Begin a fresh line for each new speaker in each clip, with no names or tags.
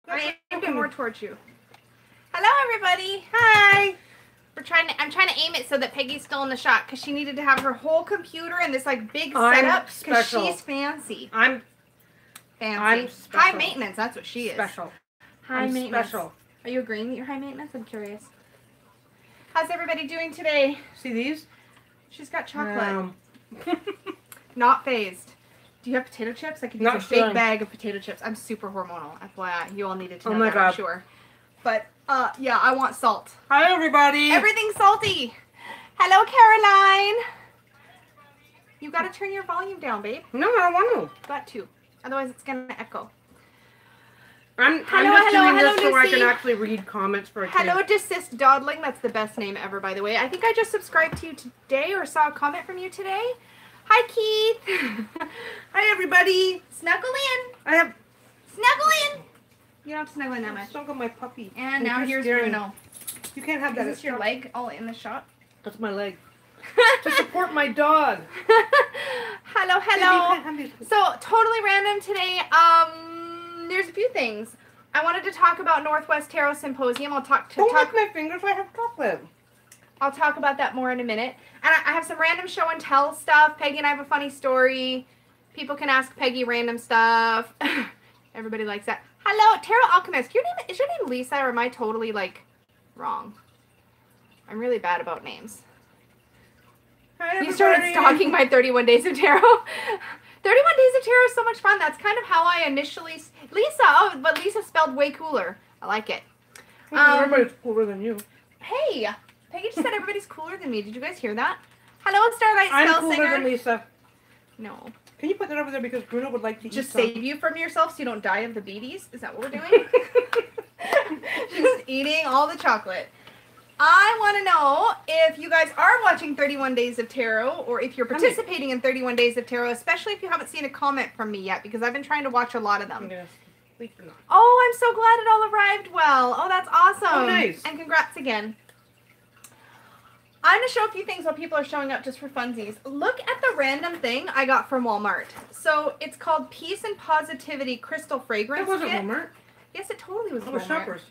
I am going more towards you. Hello, everybody. Hi. I'm trying to aim it so that Peggy's still in the shot because she needed to have her whole computer and this like big setup because she's fancy.
I'm special.
High maintenance. That's what she is.
Special.
High maintenance.
Special.
Are you agreeing that you're high maintenance? I'm curious. How's everybody doing today?
See these?
She's got chocolate. Not phased. Do you have potato chips? I could use a big bag of potato chips. I'm super hormonal. FYI. You all needed to know that, I'm sure. But, yeah, I want salt.
Hi, everybody.
Everything's salty. Hello, Caroline. You got to turn your volume down, babe.
No, I don't want to.
Got to. Otherwise, it's going to echo.
I'm just doing this so I can actually read comments for a kid.
Hello, Desist Dawdling. That's the best name ever, by the way. I think I just subscribed to you today or saw a comment from you today. Hi, Keith.
Hi, everybody.
Snuggle in. Snuggle in. You don't have to snuggle in that much.
Snuggle my puppy.
And now here's Bruno.
You can't have that.
Is this your leg all in the shot?
That's my leg. To support my dog.
Hello. So, totally random today. There's a few things. I wanted to talk about Northwest Tarot Symposium.
Don't lick my fingers. I have chocolate.
I'll talk about that more in a minute. And I have some random show and tell stuff. Peggy and I have a funny story. People can ask Peggy random stuff. Everybody likes that. Hello, Tarot Alchemist. Is your name Lisa, or am I totally, like, wrong? I'm really bad about names.
Hi,
you started stalking my 31 Days of Tarot. 31 Days of Tarot is so much fun. That's kind of how I initially... Lisa. Oh, but Lisa spelled way cooler. I like it.
Everybody's cooler than you.
Hey, Peggy just said everybody's cooler than me. Did you guys hear that? Hello, Starlight Spell
I'm cooler than Lisa.
No.
Can you put that over there because Bruno would like to
just save you from yourself so you don't die of the beaties? Is that what we're doing? Just eating all the chocolate. I want to know if you guys are watching 31 Days of Tarot or if you're participating in 31 Days of Tarot, especially if you haven't seen a comment from me yet because I've been trying to watch a lot of them. Oh, I'm so glad it all arrived well. Oh, that's awesome.
Oh, nice.
And congrats again. I'm going to show a few things while people are showing up just for funsies. Look at the random thing I got from Walmart. So it's called Peace and Positivity Crystal Fragrance.
It wasn't Walmart.
Yes, it totally was Walmart.
It was Shoppers.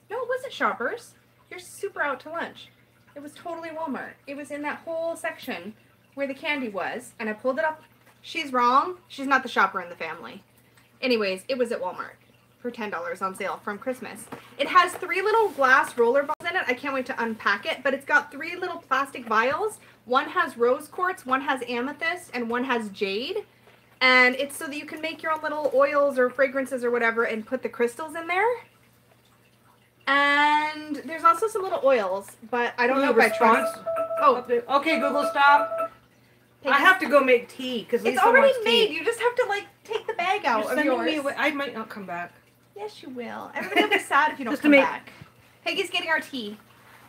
No, it wasn't Shoppers. You're super out to lunch. It was totally Walmart. It was in that whole section where the candy was. And I pulled it up. She's wrong. She's not the shopper in the family. Anyways, it was at Walmart for $10 on sale from Christmas. It has 3 little glass roller balls in it. I can't wait to unpack it. But it's got 3 little plastic vials. One has rose quartz, one has amethyst, and one has jade. And it's so that you can make your own little oils or fragrances or whatever and put the crystals in there. And there's also some little oils, but I don't know if I trust. Oh,
okay, Google, stop. I have to go make tea because
it's already made. You just have to like take the bag out of yours.
I might not come back.
Yes, you will. Everybody will be sad if you don't come back. Peggy's getting our tea.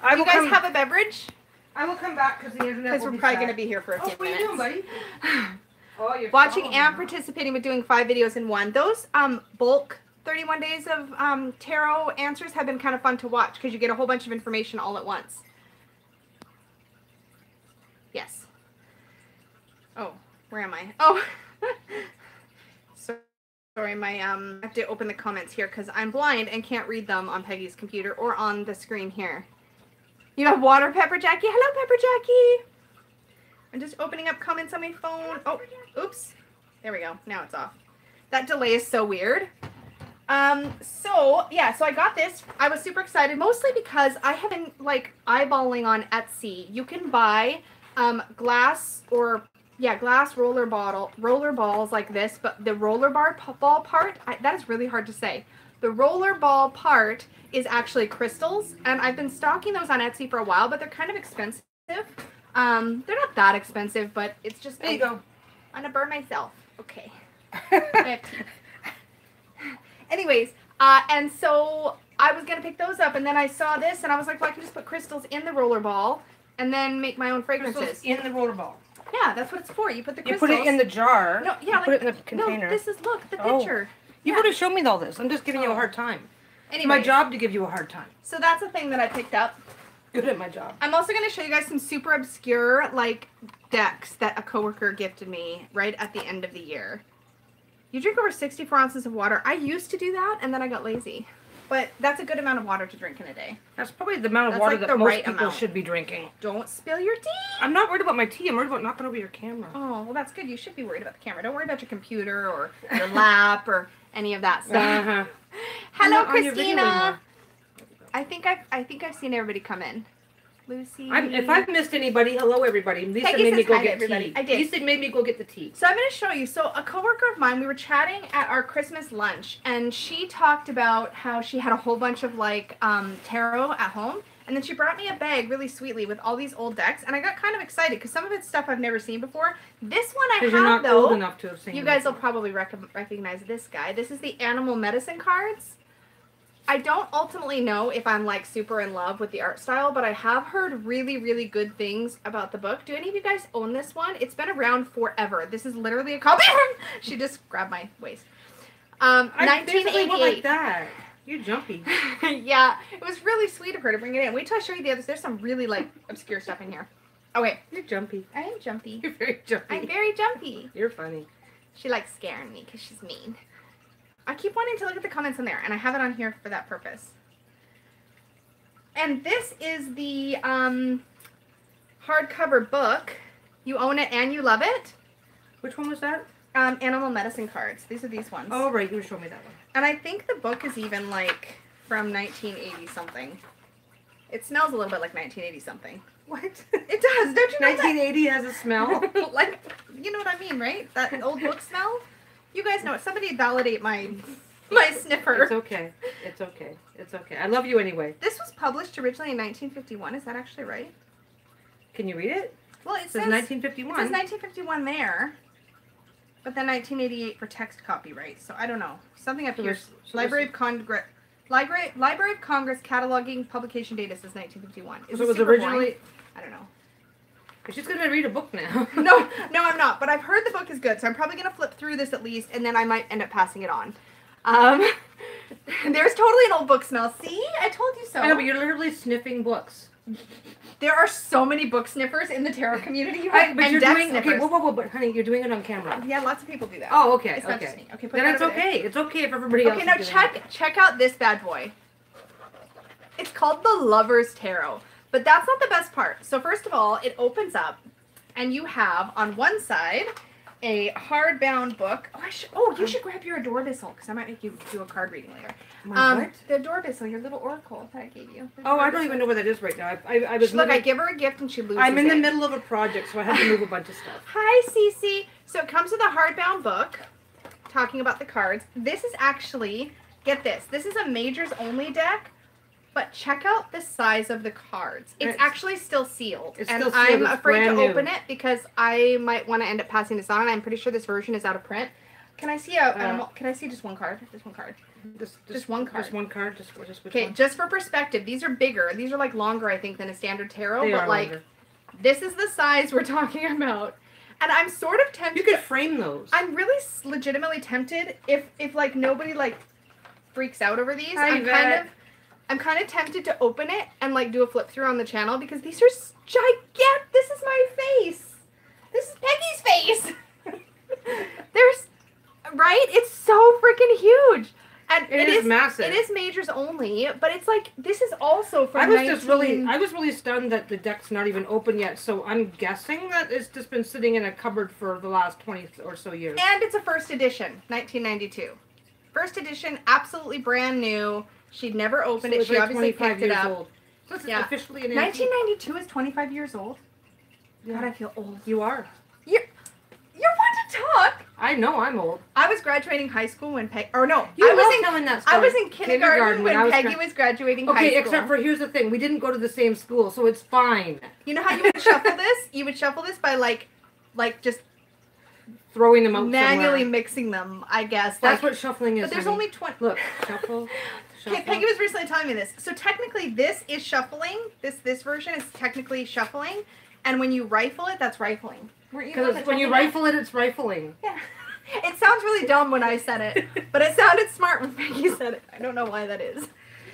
Do you guys have a beverage?
I will come back because the internet.
Because we're probably going to be here for a few minutes.
What are you doing, buddy? Oh, you're
watching and participating with doing 5 videos in one. Those bulk 31 Days of Tarot answers have been kind of fun to watch because you get a whole bunch of information all at once. Yes. Oh, where am I? Oh. Sorry, I have to open the comments here because I'm blind and can't read them on Peggy's computer or on the screen here. You have water, Pepper Jackie? Hello, Pepper Jackie. I'm just opening up comments on my phone. Oh, oops. There we go. Now it's off. That delay is so weird. So I got this. I was super excited, mostly because I have been, like, eyeballing on Etsy. You can buy glass roller balls like this, but the roller ball part, that is really hard to say. The roller ball part is actually crystals, and I've been stocking those on Etsy for a while, but they're kind of expensive. They're not that expensive, but it's just...
There you go.
I'm gonna burn myself. Okay. Anyways, and so I was going to pick those up, and then I saw this, and I was like, well, I can just put crystals in the roller ball and then make my own fragrances.
Crystals in the roller ball?
Yeah, that's what it's for. You put the crystals...
You put it in the jar.
No, yeah,
put it in the container.
No, this is, look, the picture.
You would have shown me all this. I'm just giving you a hard time. Anyways, it's my job to give you a hard time.
So that's a thing that I picked up.
Good at my job.
I'm also going to show you guys some super obscure, like, decks that a coworker gifted me right at the end of the year. You drink over 64 ounces of water. I used to do that, and then I got lazy. But that's a good amount of water to drink in a day.
That's probably the amount of water that most people should be drinking.
Don't spill your tea.
I'm not worried about my tea. I'm worried about knocking over your camera.
Oh, well, that's good. You should be worried about the camera. Don't worry about your computer or your lap or any of that stuff. Hello, Christina. I think I've seen everybody come in. Lucy.
If I've missed anybody, hello everybody. Lisa
Peggy
made me go get
everybody.
tea.
I did.
Lisa made me go get the tea.
So I'm going to show you. So a coworker of mine, we were chatting at our Christmas lunch, and she talked about how she had a whole bunch of like tarot at home, and then she brought me a bag really sweetly with all these old decks, and I got kind of excited because some of it's stuff I've never seen before. This one I have
you're not
though.
Old enough to have seen
you guys will probably recognize this guy. This is the animal medicine cards. I don't ultimately know if I'm like super in love with the art style, but I have heard really, really good things about the book. Do any of you guys own this one? It's been around forever. This is literally a copy. She just grabbed my waist. 1988.
Like that. You're jumpy.
Yeah, it was really sweet of her to bring it in. Wait till I show you the others. There's some really like obscure stuff in here. Okay.
You're jumpy.
I am jumpy.
You're very jumpy.
I'm very jumpy.
You're funny.
She likes scaring me because she's mean. I keep wanting to look at the comments in there, and I have it on here for that purpose. And this is the hardcover book. You own it and you love it.
Which one was that?
Animal medicine cards. These are these ones.
Oh, right. You showed me that one.
And I think the book is even, like, from 1980-something. It smells a little bit like 1980-something.
What?
It does. Don't you know
1980 has a smell?
Like, you know what I mean, right? That old book smell? You guys know it. Somebody validate my sniffer.
It's okay. It's okay. It's okay. I love you anyway.
This was published originally in 1951. Is that actually right?
Can you read it?
Well, it says
1951.
It says 1951 there, but then 1988 for text copyright. So I don't know. Something up here. Library of Congress cataloging publication data says 1951.
So it was originally.
Boring? I don't know.
She's going to read a book now.
No, I'm not. But I've heard the book is good, so I'm probably going to flip through this at least, and then I might end up passing it on. There's totally an old book smell. See? I told you so.
I know, but you're literally sniffing books.
There are so many book sniffers in the tarot community.
But you're doing okay. Whoa, but honey, you're doing it on camera.
Yeah, lots of people do that.
Oh, okay,
it's
okay.
Not just me. Okay, put
then it's okay. It's okay if everybody else.
Okay, now check out this bad boy. It's called the Lover's Tarot, but that's not the best part. So first of all, it opens up, and you have on one side a hardbound book. You should grab your Adore Bissell because I might make you do a card reading later.
What?
The Adore Bissell, your little oracle that I gave you.
I don't even know where that is right now. I was
look. I give her a gift and she loses.
I'm in the middle of a project, so I have to move a bunch of stuff.
Hi, Cece. So it comes with a hardbound book talking about the cards. This is actually, get this. This is a majors only deck. But check out the size of the cards. It's actually still sealed. And I'm afraid to open it because I might want to end up passing this on. And I'm pretty sure this version is out of print. Can I see can I see just one card? Just one card. Just one card.
Just one card. Just
okay,
one?
Just for perspective, these are bigger. These are like longer, I think, than a standard tarot.
They
but
are
like
longer.
This is the size we're talking about. And I'm sort of tempted.
You could frame those.
I'm really legitimately tempted if like nobody like freaks out over these. I'm kind of tempted to open it and like do a flip through on the channel because these are gigantic. This is my face. This is Peggy's face. Right? It's so freaking huge. And
it is massive.
It is majors only, but it's like this is also from
I was really stunned that the deck's not even open yet. So I'm guessing that it's just been sitting in a cupboard for the last 20 or so years.
And it's a first edition, 1992. First edition, absolutely brand new. She'd never opened it. She
like
obviously picked it up.
Old. So this is officially an
1992 is 25 years old.
Yeah.
God, I feel old.
You are.
You're fun to talk.
I know I'm old.
I was graduating high school when Peggy... Or no.
You love telling that story.
I was in kindergarten when Peggy was graduating high school.
Okay, except for here's the thing. We didn't go to the same school, so it's fine.
You know how you would shuffle this? You would shuffle this by like just...
throwing them out
manually
somewhere.
Mixing them, I guess.
That's what shuffling is.
But there's only 20.
Look, shuffle.
Okay, Peggy was recently telling me this. So technically, this is shuffling. This version is technically shuffling, and when you rifle it, that's rifling.
Because when you rifle it, it's rifling.
Yeah. It sounds really dumb when I said it, but it sounded smart when Peggy said it. I don't know why that is.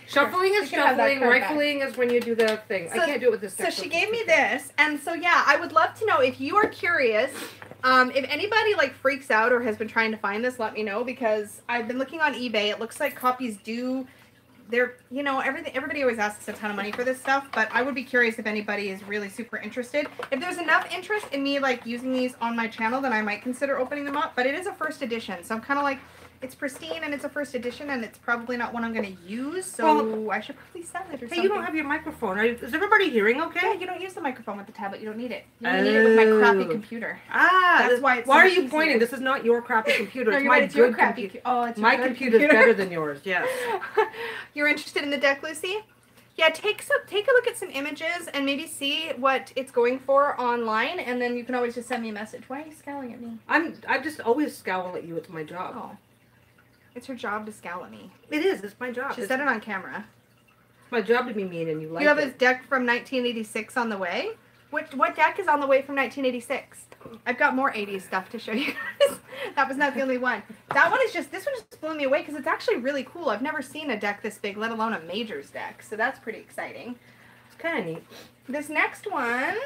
Shuffling is
You can have that
shuffling.
card back.
Rifling is when you do the thing. I can't do it with this
So
deck.
she gave me this, and so yeah, I would love to know if you are curious. If anybody like freaks out or has been trying to find this, let me know, because I've been looking on eBay. It looks like copies do. They're, you know, everybody always asks a ton of money for this stuff, but I would be curious if anybody is really super interested. If there's enough interest in me like using these on my channel, then I might consider opening them up. But it is a first edition, so I'm kind of like, it's pristine and it's a first edition, and it's probably not one I'm going to use, so I should probably sell it or something.
Hey, you don't have your microphone. Is everybody hearing okay?
Yeah, you don't use the microphone with the tablet. You don't need it. You only need it with my crappy computer.
Ah,
That's why it's
why
so
are
much
you
easier.
pointing? This is not your crappy computer.
No,
it's
you're
my
right, it's your
good
crappy
computer.
Oh, it's your
My
good
computer's better than yours, yes.
You're interested in the deck, Lucy? Yeah, take a look at some images and maybe see what it's going for online, and then you can always just send me a message. Why are you scowling at me?
I just always scowl at you. It's my job.
Oh. It's her job to scowl at me.
It is. It's my job.
She said it on camera.
It's my job to be mean, and you like it.
You have this deck from 1986 on the way? What deck is on the way from 1986? I've got more 80s stuff to show you guys. That was not the only one. That one is just, this one just blew me away because it's actually really cool. I've never seen a deck this big, let alone a majors deck. So that's pretty exciting.
It's kind of neat.
This next one,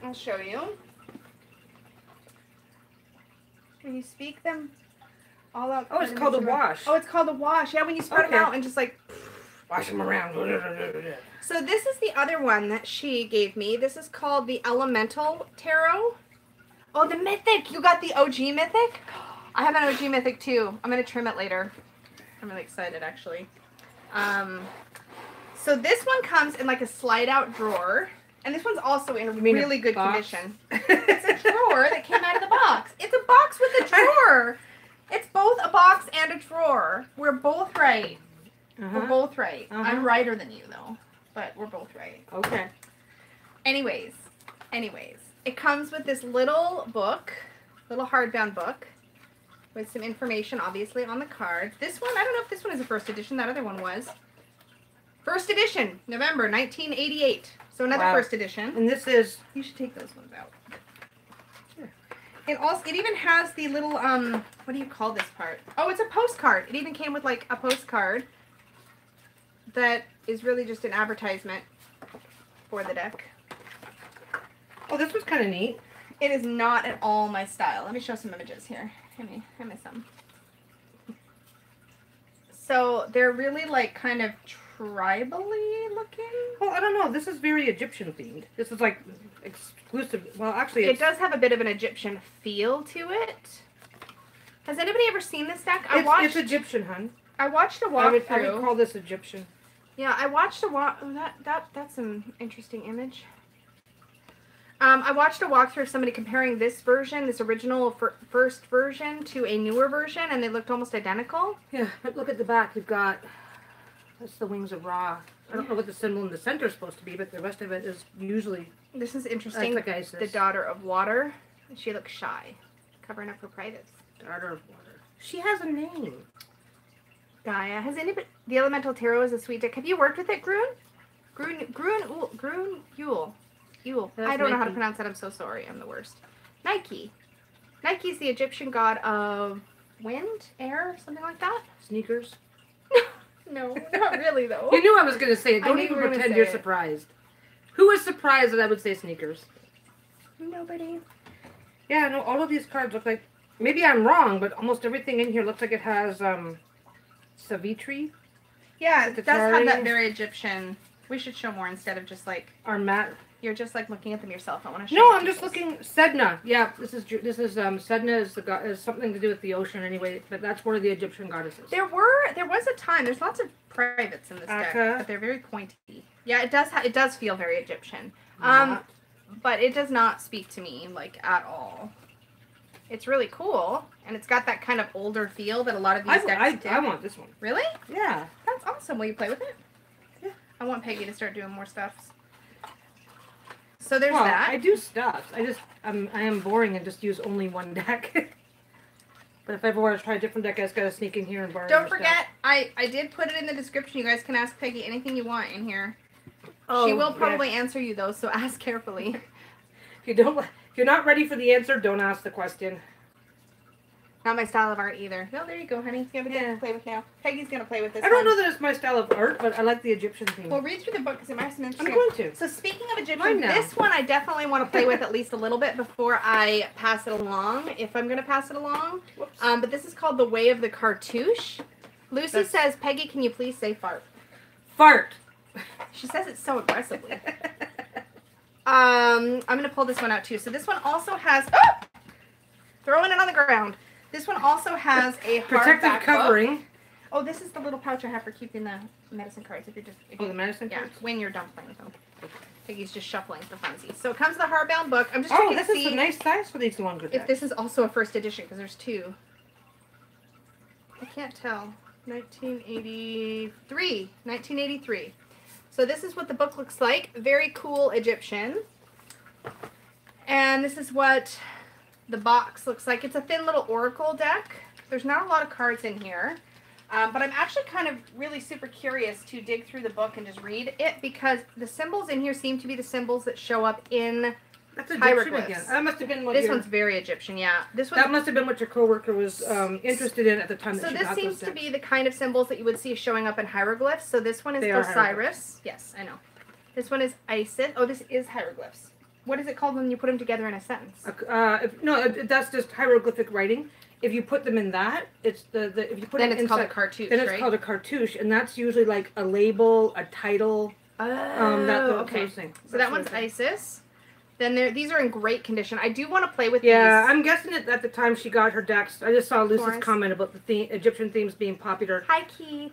I'll show you. When you speak them all out.
Oh, it's called a wash.
Oh, it's called a wash. Yeah, when you spread them out and just like
wash them around.
So this is the other one that she gave me. This is called the Elemental Tarot. Oh, the Mythic. You got the OG Mythic? I have an OG Mythic too. I'm going to trim it later. I'm really excited actually. So this one comes in like a slide out drawer. And this one's also in really good condition. It's a drawer that came out of the box. It's a box with a drawer. It's both a box and a drawer. We're both right. We're both right. I'm righter than you though, but we're both right.
Okay.
Anyways, it comes with this little book, little hardbound book, with some information obviously on the cards. This one, I don't know if this one is a first edition. That other one was. First edition, November 1988. So another first edition.
And this is.
You should take those ones out. It even has the little what do you call this part? Oh, it's a postcard. It even came with like a postcard that is really just an advertisement for the deck.
Oh, this was kind of neat.
It is not at all my style. Let me show some images here. Hand me some. So they're really like kind of tribally looking.
Well, I don't know. This is very Egyptian themed. This is like exclusive. Well, actually,
it does have a bit of an Egyptian feel to it. Has anybody ever seen this deck?
It's Egyptian, hun.
I watched a walkthrough.
I would call this Egyptian.
Yeah, I watched a walk. That's an interesting image. I watched a walkthrough of somebody comparing this version, this original first version, to a newer version, and they looked almost identical.
Yeah, but look at the back. You've got. That's the wings of Ra. I don't know what the symbol in the center is supposed to be, but the rest of it is usually.
This is interesting.
That's like Isis.
The daughter of water. She looks shy, covering up her privates.
Daughter of water. She has a name.
Gaia. Has anybody? The Elemental Tarot is a sweet deck. Have you worked with it, Grun? Yule. I don't know how to pronounce that. I'm so sorry. I'm the worst. Nike. Nike's the Egyptian god of wind, air, something like that.
Sneakers.
No, not really though.
You knew I was going to say it. Don't even pretend you're surprised. Who was surprised that I would say sneakers?
Nobody.
Yeah, no, all of these cards look like... Maybe I'm wrong, but almost everything in here looks like it has Savitri.
Yeah, it does have that very Egyptian... We should show more instead of just like...
Our mat.
You're just like looking at them yourself. I want to show
No, I'm just looking... Sedna. Yeah, this is Sedna is something to do with the ocean anyway, but that's one of the Egyptian goddesses.
There was a time... There's lots of privates in this deck, but they're very pointy. Yeah, it does feel very Egyptian. But it does not speak to me, like, at all. It's really cool, and it's got that kind of older feel that a lot of these decks do.
I want this one.
Really?
Yeah.
That's awesome. Will you play with it?
Yeah.
I want Peggy to start doing more stuffs. So there's that.
I do stuff. I am boring and just use only one deck. But if I ever want to try a different deck, I just gotta sneak in here and borrow.
Don't forget, I did put it in the description. You guys can ask Peggy anything you want in here. Oh, she will probably answer you though, so ask carefully.
If you're not ready for the answer, don't ask the question.
Not my style of art either. No, there you go, honey. You have a deck to play with now. Peggy's going to play with this
I don't know that it's my style of art, but I like the Egyptian theme.
Well, read through the book because it might have some interesting.
I'm going to.
So speaking of Egyptian, this one I definitely want to play with at least a little bit before I pass it along, if I'm going to pass it along.
Whoops.
But this is called The Way of the Cartouche. Lucy says, Peggy, can you please say fart?
Fart.
She says it so aggressively. I'm going to pull this one out too. So this one also has... Oh! Throwing it on the ground. This one also has a
protective covering.
Book. Oh, this is the little pouch I have for keeping the medicine cards. If you're
the medicine cards?
When you're done playing with them. Peggy's just shuffling for funsies. So it comes with a hardbound book. I'm just checking to see...
this is a nice size for these longer decks.
If this is also a first edition, because there's two. I can't tell. 1983. So this is what the book looks like. Very cool Egyptian. And this is what the box looks like. It's a thin little oracle deck. There's not a lot of cards in here. But I'm actually kind of really super curious to dig through the book and just read it because the symbols in here seem to be the symbols that show up in hieroglyphs. Again.
That must have been what
this one's very Egyptian, yeah.
That must have been what your coworker was interested in at the time.
So this seems to be the kind of symbols that you would see showing up in hieroglyphs. So this one is Osiris. Yes, I know. This one is Isis. Oh, this is hieroglyphs. What is it called when you put them together in a sentence?
That's just hieroglyphic writing. If you put them in that, it's if you put
then
it
it's called a cartouche.
Then it's called a cartouche, and that's usually like a label, a title.
Okay. So that one's Isis. Then these are in great condition. I do want to play with these.
Yeah, I'm guessing it at the time she got her decks. I just saw Lisa's comment about the Egyptian themes being popular.
Hi, Keith.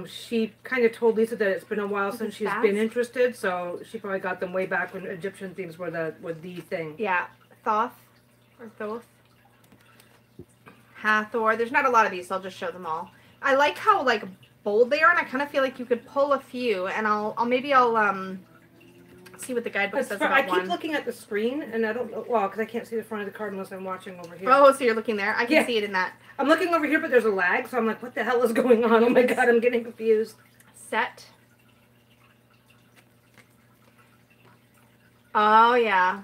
She kind of told Lisa that it's been a while since she's been interested, so she probably got them way back when Egyptian themes were the thing.
Yeah, Thoth or Thoth. Hathor. There's not a lot of these, so I'll just show them all. I like how like bold they are, and I kind of feel like you could pull a few, and I'll see what the guidebook says about one.
I keep looking at the screen, and I don't know, well, because I can't see the front of the card unless I'm watching over here.
Oh, so you're looking there? I can see it in that.
I'm looking over here, but there's a lag, so I'm like, what the hell is going on? Oh my god, I'm getting confused.
Set. Oh, yeah.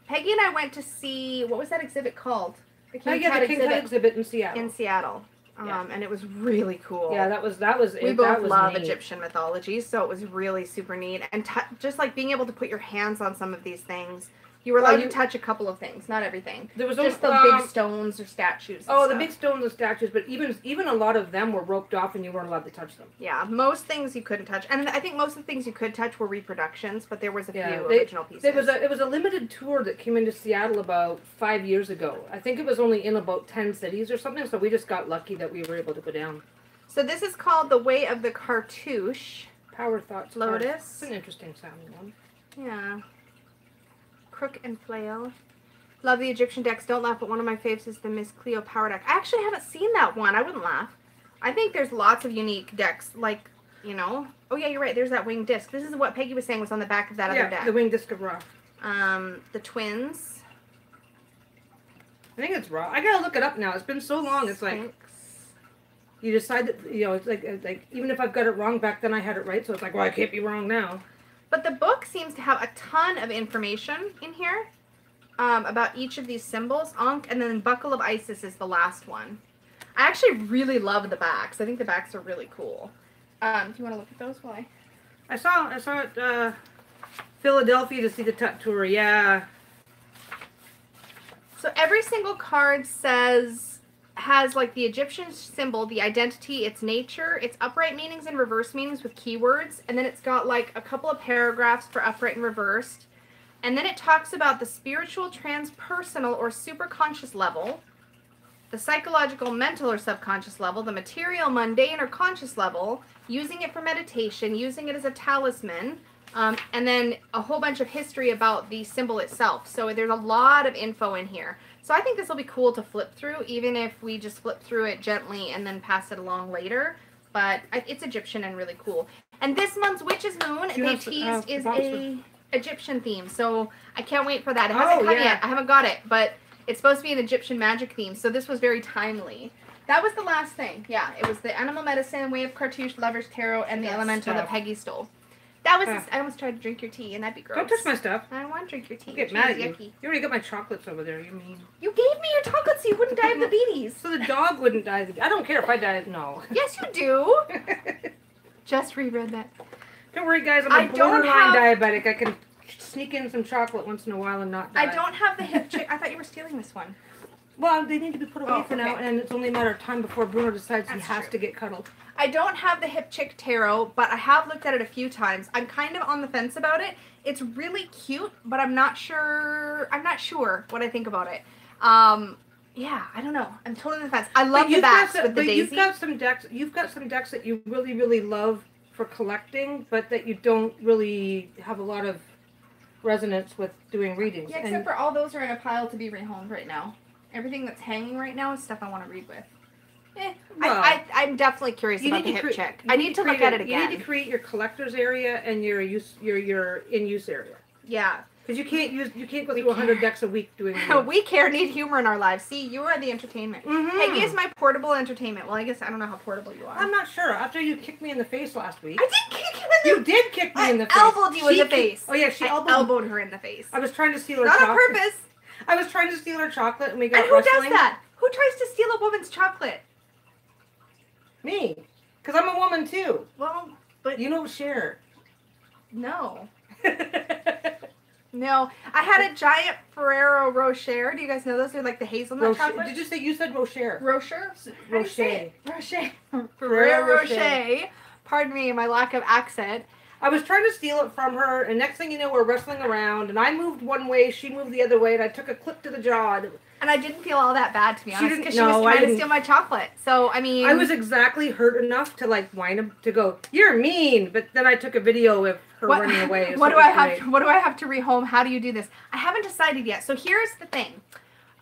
Peggy and I went to see, what was that exhibit called? The King Tut
exhibit in Seattle.
In Seattle. And it was really cool.
Yeah, that was
we both love Egyptian mythology, so it was really super neat. And just like being able to put your hands on some of these things. You were allowed to touch a couple of things, not everything. There was just the big stones or statues.
The big stones and statues, but even a lot of them were roped off and you weren't allowed to touch them.
Yeah, most things you couldn't touch. And I think most of the things you could touch were reproductions, but there was a few original pieces.
It was a limited tour that came into Seattle about 5 years ago. I think it was only in about 10 cities or something, so we just got lucky that we were able to go down.
So this is called The Way of the Cartouche.
Power Thoughts.
Lotus.
It's an interesting sounding one.
Yeah. Crook and Flail. Love the Egyptian decks. Don't laugh, but one of my faves is the Miss Cleo Power deck. I actually haven't seen that one. I wouldn't laugh. I think there's lots of unique decks, like, you know. Oh, yeah, you're right. There's that winged disc. This is what Peggy was saying was on the back of that other deck.
Yeah, the winged disc of Ra.
The twins.
I think it's Ra. I gotta look it up now. It's been so long. It's like, you decide that, you know, it's like even if I've got it wrong back then, I had it right. So it's like, well, I can't be wrong now.
But the book seems to have a ton of information in here about each of these symbols. Ankh, and then Buckle of Isis is the last one. I actually really love the backs. I think the backs are really cool. Do you want to look at those? Why?
I saw it Philadelphia to see the Tut tour. Yeah.
So every single card has like the Egyptian symbol, the identity, its nature, its upright meanings and reverse meanings with keywords, and then it's got like a couple of paragraphs for upright and reversed, and then it talks about the spiritual, transpersonal, or superconscious level, the psychological, mental, or subconscious level, the material, mundane, or conscious level, using it for meditation, using it as a talisman, and then a whole bunch of history about the symbol itself. So there's a lot of info in here. So I think this will be cool to flip through, even if we just flip through it gently and then pass it along later. But it's Egyptian and really cool. And this month's Witch's Moon, they teased, is a Egyptian theme. So I can't wait for that. It hasn't come yet. I haven't got it, but it's supposed to be an Egyptian magic theme. So this was very timely. That was the last thing. Yeah, it was the Animal Medicine, Way of Cartouche, Lover's Tarot, and the Elemental that Peggy stole. That was. I almost tried to drink your tea, and that'd be gross.
Don't touch my stuff.
I want to drink your tea.
I'll get mad at you. You already got my chocolates over there. You mean?
You gave me your chocolates so you wouldn't die of diabetes.
So the dog wouldn't die. I don't care if I die. No.
Yes, you do. Just reread that.
Don't worry, guys. I'm a borderline diabetic. I can sneak in some chocolate once in a while and not die.
I don't have the hip chick. I thought you were stealing this one.
Well, they need to be put away for now, and it's only a matter of time before Bruno decides he has to get cuddled.
I don't have the hip chick tarot, but I have looked at it a few times. I'm kind of on the fence about it. It's really cute, but I'm not sure. I'm not sure what I think about it. Yeah, I don't know. I'm totally on the fence. I love the backs with the daisy.
You've got some decks. You've got some decks that you really, really love for collecting, but that you don't really have a lot of resonance with doing readings.
Yeah, except for all those are in a pile to be rehomed right now. Everything that's hanging right now is stuff I want to read with. Well, I'm definitely curious about the hip check. I need to look at it again.
You need to create your collector's area and your in-use area.
Yeah.
Because you can't go through 100 decks a week doing
We need humor in our lives. See, you are the entertainment. Peggy is my portable entertainment. Well, I guess I don't know how portable you are.
I'm not sure. After you kicked me in the face last week.
I did kick you in the face.
You did kick me in the face.
I elbowed you in the face.
Oh yeah, she
elbowed her in the face.
I was trying to steal her chocolate.
Not on purpose.
I was trying to steal her chocolate and we got
wrestling. And who does that? Who tries to steal a woman's chocolate?
Me. Because I'm a woman too.
Well, but...
You don't share.
No. No. I had a giant Ferrero Rocher. Do you guys know those? They're like the hazelnut chocolate.
Did you say you said Rocher?
Rocher?
Rocher.
Rocher. Ferrero Rocher. Pardon me, my lack of accent.
I was trying to steal it from her, and next thing you know, we're wrestling around, and I moved one way, she moved the other way, and I took a clip to the jaw.
And I didn't feel all that bad, to be honest, because she was trying to steal my chocolate. So, I mean...
I was exactly hurt enough to, like, whine him, to go, you're mean! But then I took a video of her running away.
What do I have to rehome? How do you do this? I haven't decided yet. So here's the thing.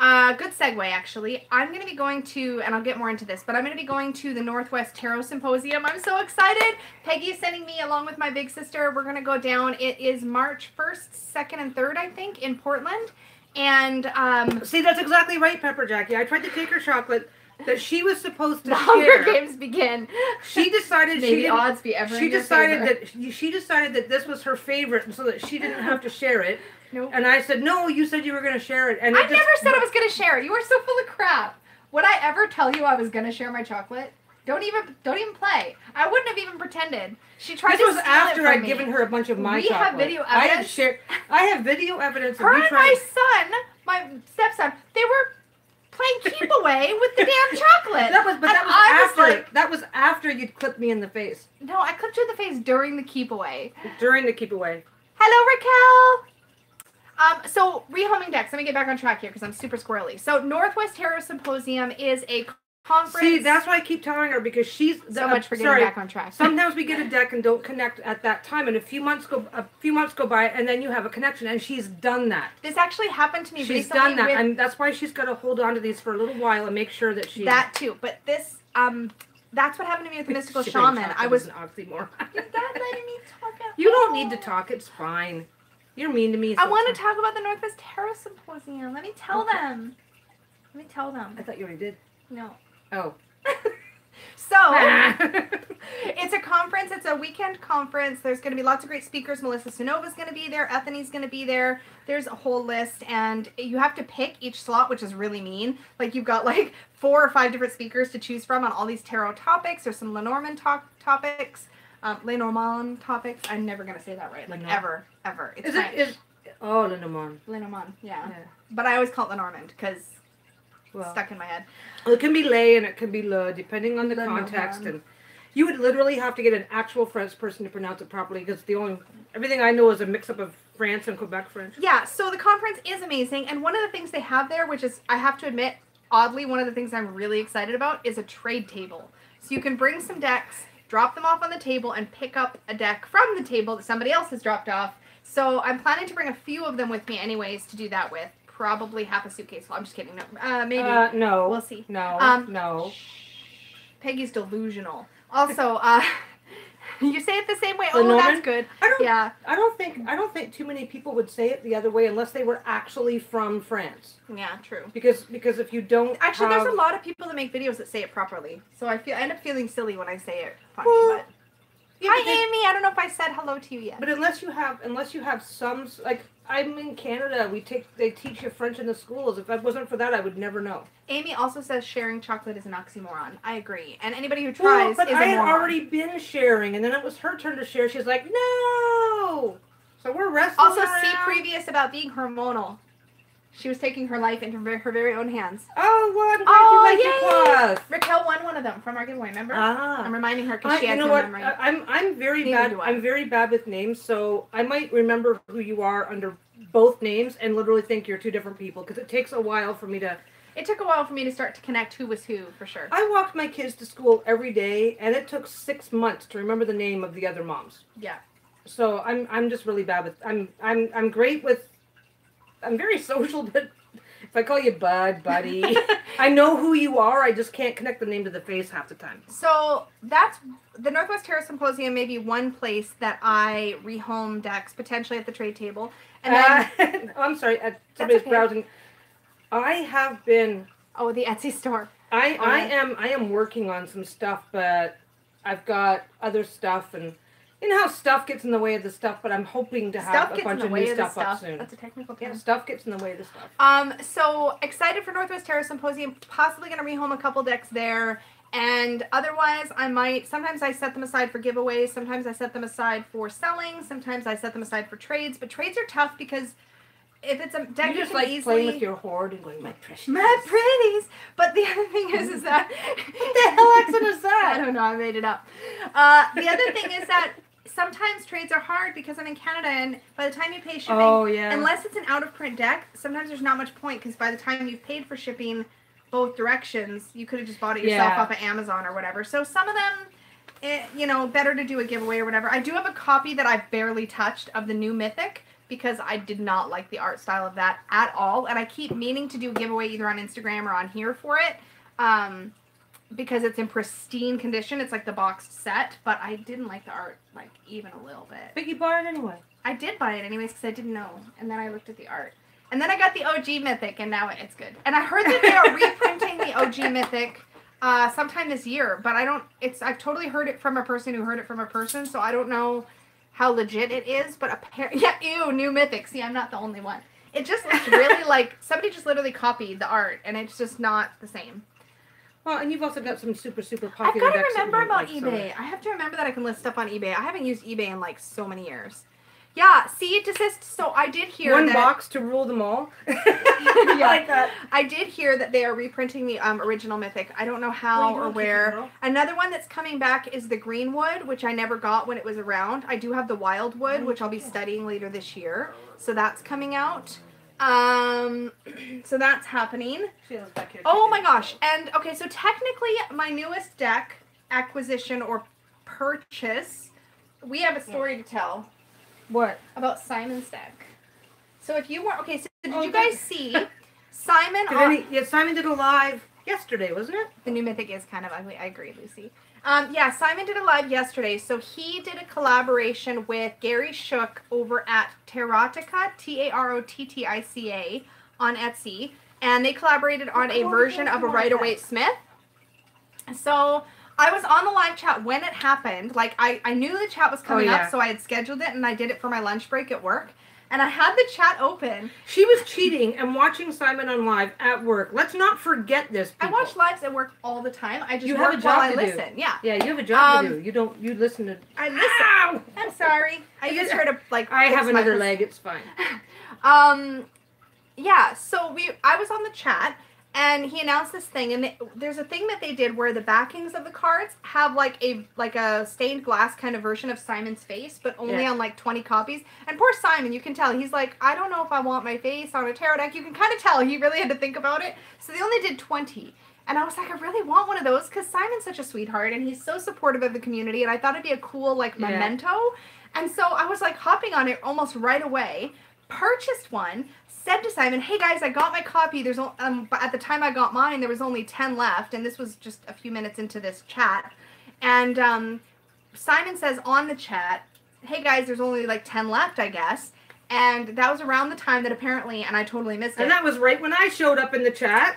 Good segue, actually. I'm going to be going to, and I'll get more into this, but I'm going to be going to the Northwest Tarot Symposium. I'm so excited. Peggy's sending me, along with my big sister, we're going to go down. It is March 1st, 2nd, and 3rd, I think, in Portland. And,
see, that's exactly right, Pepper Jackie. I tried to take her chocolate that she was supposed to
share. The Hunger Games begin.
She decided
the odds be ever in your favor.
She decided that this was her favorite, so that she didn't have to share it.
Nope.
And I said, no, you said you were going to share it. And
I never said I was going to share it. You are so full of crap. Would I ever tell you I was going to share my chocolate? Don't even play. I wouldn't have even pretended. She tried to steal it from me. This was after I'd
given her a bunch of my chocolate.
We have video evidence.
I have video evidence of
her and my son, my stepson, they were playing keep away with the damn chocolate.
That was after you'd clipped me in the face.
No, I clipped you in the face during the keep away.
During the keep away.
Hello, Raquel. So rehoming decks. Let me get back on track here because I'm super squirrely. So Northwest Tarot Symposium is a conference.
See, that's why I keep telling her, because she's
so much for getting back on track.
Sometimes we get a deck and don't connect at that time, and a few months go by, and then you have a connection, and she's done that.
This actually happened to me recently.
She's done that, and that's why she's got to hold on to these for a little while and make sure that she.
That too, but this that's what happened to me with the Mystical Shaman. I was
an oxymoron.
You're not letting me talk.
You don't need to talk. It's fine. You're mean to me.
I want to talk about the Northwest Tarot Symposium. Let me tell them. Let me tell them.
I thought you already did.
No.
Oh.
So, it's a conference. It's a weekend conference. There's going to be lots of great speakers. Melissa Sunova's going to be there. Ethany's going to be there. There's a whole list, and you have to pick each slot, which is really mean. Like, you've got, like, 4 or 5 different speakers to choose from on all these tarot topics. There's some Lenormand topics. Lenormand topics. I'm never going to say that right. Like, ever. It's
Lenormand.
Lenormand, yeah. But I always call it Lenormand, because stuck in my head.
Well, it can be lay and it can be le, depending on the context. And you would literally have to get an actual French person to pronounce it properly, because everything I know is a mix-up of France and Quebec French.
Yeah, so the conference is amazing, and one of the things they have there, which is, I have to admit, oddly, one of the things I'm really excited about, is a trade table. So you can bring some decks, drop them off on the table, and pick up a deck from the table that somebody else has dropped off. So I'm planning to bring a few of them with me anyways to do that with. Probably half a suitcase. Well, I'm just kidding. No, maybe.
No.
We'll see.
No. No.
Peggy's delusional. Also, you say it the same way.
The
oh,
Norman?
That's good.
I don't think too many people would say it the other way unless they were actually from France.
Yeah, true.
Because if you don't
there's a lot of people that make videos that say it properly. So I end up feeling silly when I say it funny, but. Hi, Amy. I don't know if I said hello to you yet.
But unless you have some, like, I'm in Canada, they teach you French in the schools. If it wasn't for that, I would never know.
Amy also says sharing chocolate is an oxymoron. I agree. And anybody who tries
but
is
I
a
had
moron.
already been sharing, and then it was her turn to share. She's like, no! So we're wrestling
Also,
around.
see previous about being hormonal. She was taking her life into her very own hands.
Oh, what?
Oh, yay! Raquel won one of them from our giveaway, remember?
Ah.
I'm reminding her because she has
no
no
what?
memory.
I'm very
Neither
bad.
do I.
I'm very bad with names, so I might remember who you are under both names and literally think you're two different people because it takes a while for me to.
It took a while for me to start to connect who was who, for sure.
I walked my kids to school every day, and it took 6 months to remember the name of the other moms.
Yeah.
So I'm just really bad with. I'm great with. I'm very social, but. If I call you Bud, Buddy, I know who you are. I just can't connect the name to the face half the time.
So that's the Northwest Terrace Symposium. May be one place that I rehome decks potentially at the trade table. And then
I'm sorry. Somebody's browsing. I have been.
Oh, the Etsy store.
I am working on some stuff, but I've got other stuff and. You know how stuff gets in the way of the stuff, but I'm hoping to have a bunch of new stuff up soon.
That's a technical term.
Yeah, stuff gets in the way of the stuff.
So excited for Northwest Terrace Symposium. Possibly going to rehome a couple decks there. And otherwise, sometimes I set them aside for giveaways. Sometimes I set them aside for selling. Sometimes I set them aside for trades. But trades are tough because if it's a deck,
you just like playing with your hoard and going, my precious.
My pretties. But the other thing is that
what the hell accent is that?
I don't know. I made it up. The other thing is that sometimes trades are hard because I'm in Canada, and by the time you pay shipping, unless it's an out-of-print deck, sometimes there's not much point because by the time you've paid for shipping both directions, you could have just bought it yourself off of Amazon or whatever. So some of them, better to do a giveaway or whatever. I do have a copy that I've barely touched of the new Mythic because I did not like the art style of that at all, and I keep meaning to do a giveaway either on Instagram or on here for it. Because it's in pristine condition. It's like the boxed set, but I didn't like the art, like, even a little bit.
But you bought it anyway.
I did buy it anyways because I didn't know. And then I looked at the art. And then I got the OG Mythic, and now it's good. And I heard that they are reprinting the OG Mythic sometime this year, but I've totally heard it from a person who heard it from a person, so I don't know how legit it is, but apparently, new Mythic. See, I'm not the only one. It just looks really like, somebody just literally copied the art, and it's just not the same.
Well, and you've also got some super popular
I've got to
decks
remember about eBay. I have to remember that I can list stuff on eBay. I haven't used eBay in like so many years. Yeah, see, desist. So I did hear
one box to rule them all.
Yeah, like that. I did hear that they are reprinting the original Mythic. I don't know how or where. Another one that's coming back is the Greenwood, which I never got when it was around. I do have the Wildwood, which I'll be studying later this year. So that's coming out. So that's happening. Oh my gosh. And okay, so technically my newest deck acquisition or purchase, we have a story to tell.
What?
About Simon's deck. So if you weren't, okay, so did you guys see Simon?
Simon did a live yesterday, wasn't it?
The new Mythic is kind of ugly. I agree, Lucy. Yeah, Simon did a live yesterday. So he did a collaboration with Gary Shook over at Tarotica, Tarottica, on Etsy. And they collaborated on a version of a Rider-Waite Smith. So I was on the live chat when it happened. Like, I knew the chat was coming up, so I had scheduled it, and I did it for my lunch break at work. And I had the chat open.
She was cheating and watching Simon on live at work. Let's not forget this, people.
I watch lives at work all the time. I just
you
work
have a job
while I
to
listen.
Do.
Yeah.
Yeah, you have a job to do. You listen to...
I listen. Ow! I'm sorry. I just heard
I have another leg. It's fine.
Yeah, so I was on the chat, and he announced this thing, and there's a thing that they did where the backings of the cards have like a stained glass kind of version of Simon's face, but only on like 20 copies. And poor Simon, you can tell, he's like, I don't know if I want my face on a tarot deck. You can kind of tell he really had to think about it. So they only did 20. And I was like, I really want one of those because Simon's such a sweetheart, and he's so supportive of the community, and I thought it'd be a cool like memento. And so I was like hopping on it almost right away, purchased one, said to Simon, hey guys, I got my copy. There's at the time I got mine, there was only 10 left, and this was just a few minutes into this chat. And Simon says on the chat, hey guys, there's only like 10 left, I guess. And that was around the time that apparently, and I totally missed it.
And that was right when I showed up in the chat.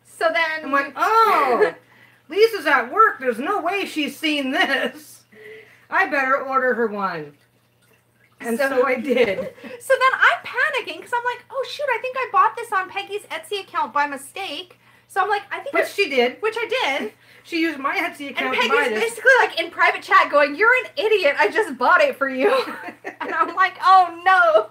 So then...
I'm like, oh, Lisa's at work. There's no way she's seen this. I better order her one. And so I did.
So then I'm panicking because I'm like, oh shoot, I think I bought this on Peggy's Etsy account by mistake. So I'm like, I think
Which she did.
Which I did.
She used my Etsy account
and
to buy
Peggy's
this.
basically like in private chat going, you're an idiot. I just bought it for you. And I'm like, oh no.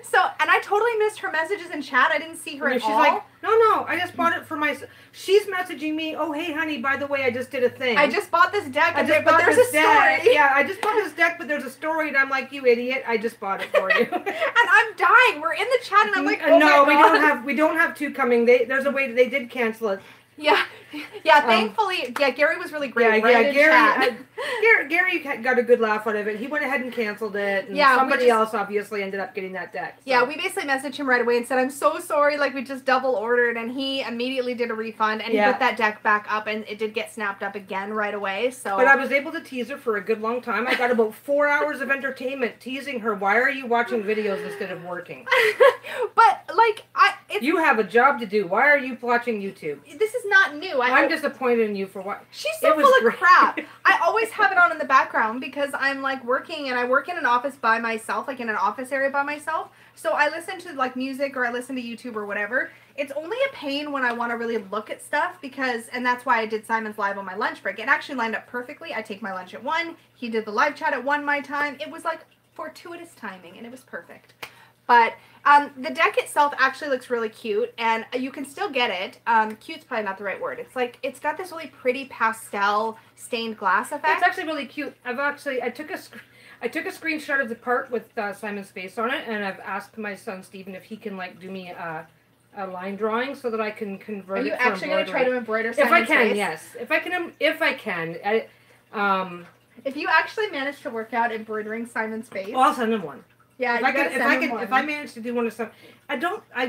So, and I totally missed her messages in chat. I didn't see her at
she's
all.
like, no, I just bought it for my... She's messaging me, oh, hey, honey, by the way, I just did a thing.
I just bought this deck,
but
there's a story.
Yeah, I just bought this deck, but there's a story, and I'm like, you idiot, I just bought it for you.
And I'm dying. We're in the chat, and I'm like, oh
no,
my God.
we don't have two coming. There's a way, they did cancel it.
Yeah, thankfully, Gary was really great.
Gary got a good laugh out of it. He went ahead and canceled it, and somebody else obviously ended up getting that deck. So.
Yeah, we basically messaged him right away and said, I'm so sorry, like, we just double ordered, and he immediately did a refund, and he put that deck back up, and it did get snapped up again right away, so...
But I was able to tease her for a good long time. I got about 4 hours of entertainment teasing her, why are you watching videos instead of working?
But, like,
you have a job to do. Why are you watching YouTube?
This is not new.
I'm disappointed in you for what?
She's so full of crap. I always have it on in the background because I'm like working and I work in an office by myself, like in an office area by myself. So I listen to like music or I listen to YouTube or whatever. It's only a pain when I want to really look at stuff and that's why I did Simon's Live on my lunch break. It actually lined up perfectly. I take my lunch at 1. He did the live chat at 1 my time. It was like fortuitous timing and it was perfect. But the deck itself actually looks really cute, and you can still get it. Cute's probably not the right word. It's like, it's got this really pretty pastel stained glass effect.
It's actually really cute. I took a screenshot of the part with Simon's face on it, and I've asked my son Steven if he can like do me a line drawing so that I can convert it.
Are you actually going to try to embroider Simon's
face? If I can,
face?
yes. If I can.
If you actually manage to work out embroidering Simon's face,
well, I'll send him one.
Yeah,
if I manage to do one of some,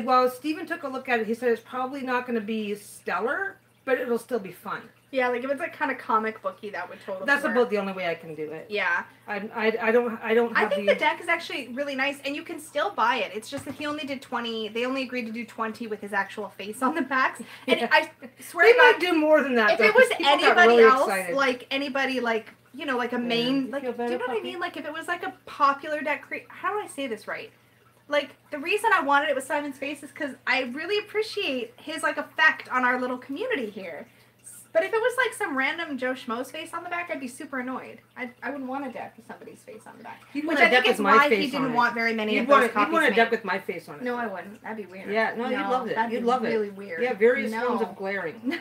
well, Steven took a look at it. He said it's probably not going to be stellar, but it'll still be fun.
Yeah, like if it's like kind of comic booky, that would totally.
That's about the only way I can do it.
Yeah.
I don't.
I think the deck is actually really nice, and you can still buy it. It's just that he only did 20. They only agreed to do 20 with his actual face on the backs. And I swear
they might do more than that.
If it was anybody else, like anybody like. You know, like a main, like, do you know what I mean? Like, if it was, like, a popular deck how do I say this right? Like, the reason I wanted it with Simon's face is because I really appreciate his, like, effect on our little community here. But if it was, like, some random Joe Schmo's face on the back, I'd be super annoyed. I wouldn't want a deck with somebody's face on the back. Which I think is why he didn't want very many of those copies.
You'd want a deck with my face on it.
No, I wouldn't. That'd be weird.
Yeah, no, you'd love it. You'd love it.
Really weird.
Yeah, various forms of glaring.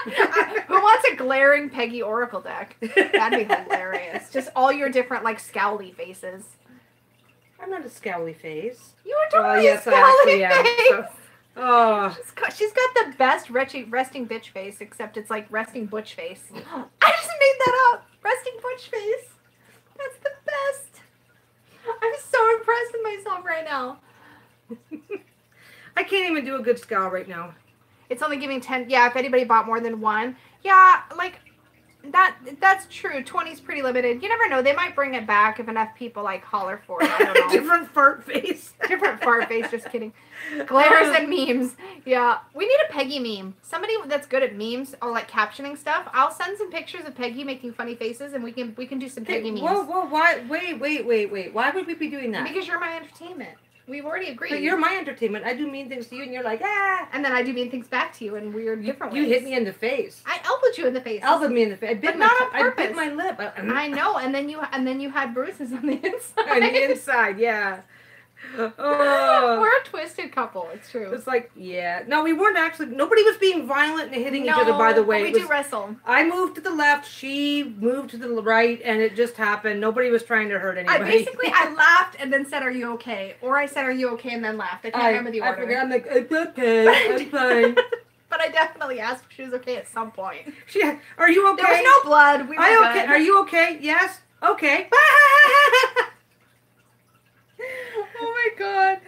Who wants a glaring Peggy Oracle deck? That'd be hilarious. Just all your different, like, scowly faces.
I'm not a scowly face.
You are totally a scowly face.
So, oh.
She's got the best resting bitch face, except it's like resting butch face. I just made that up. Resting butch face. That's the best. I'm so impressed with myself right now.
I can't even do a good scowl right now.
It's only giving 10. Yeah, if anybody bought more than one. Yeah, like, that's true. 20 is pretty limited. You never know. They might bring it back if enough people, like, holler for it. I don't know.
Different fart face.
Different fart face. Just kidding. Glares and memes. Yeah. We need a Peggy meme. Somebody that's good at memes or, like, captioning stuff. I'll send some pictures of Peggy making funny faces, and we can do some Peggy memes.
Whoa. Why? Wait. Why would we be doing that?
Because you're my entertainment. We've already agreed.
But you're my entertainment. I do mean things to you, and you're like, ah.
And then I do mean things back to you in weird, different ways.
You hit me in the face.
I elbowed you in the face.
Elbowed me in the face.
But not on purpose.
I bit my lip.
I know, and then you had bruises on the inside.
On the inside, yeah. Oh.
We're a twisted couple. It's true.
It's like, yeah. No, we weren't actually. Nobody was being violent and hitting each other, by the way.
We do wrestle.
I moved to the left. She moved to the right, and it just happened. Nobody was trying to hurt anybody.
I laughed and then said, "Are you okay?" Or I said, "Are you okay?" and then laughed. I can't remember the order.
I forget. I'm like, "It's okay. I'm fine."
But I definitely asked if she was okay at some point.
Are you okay?
There was no blood. We were good.
Okay. Are you okay? Yes. Okay.
Oh my god.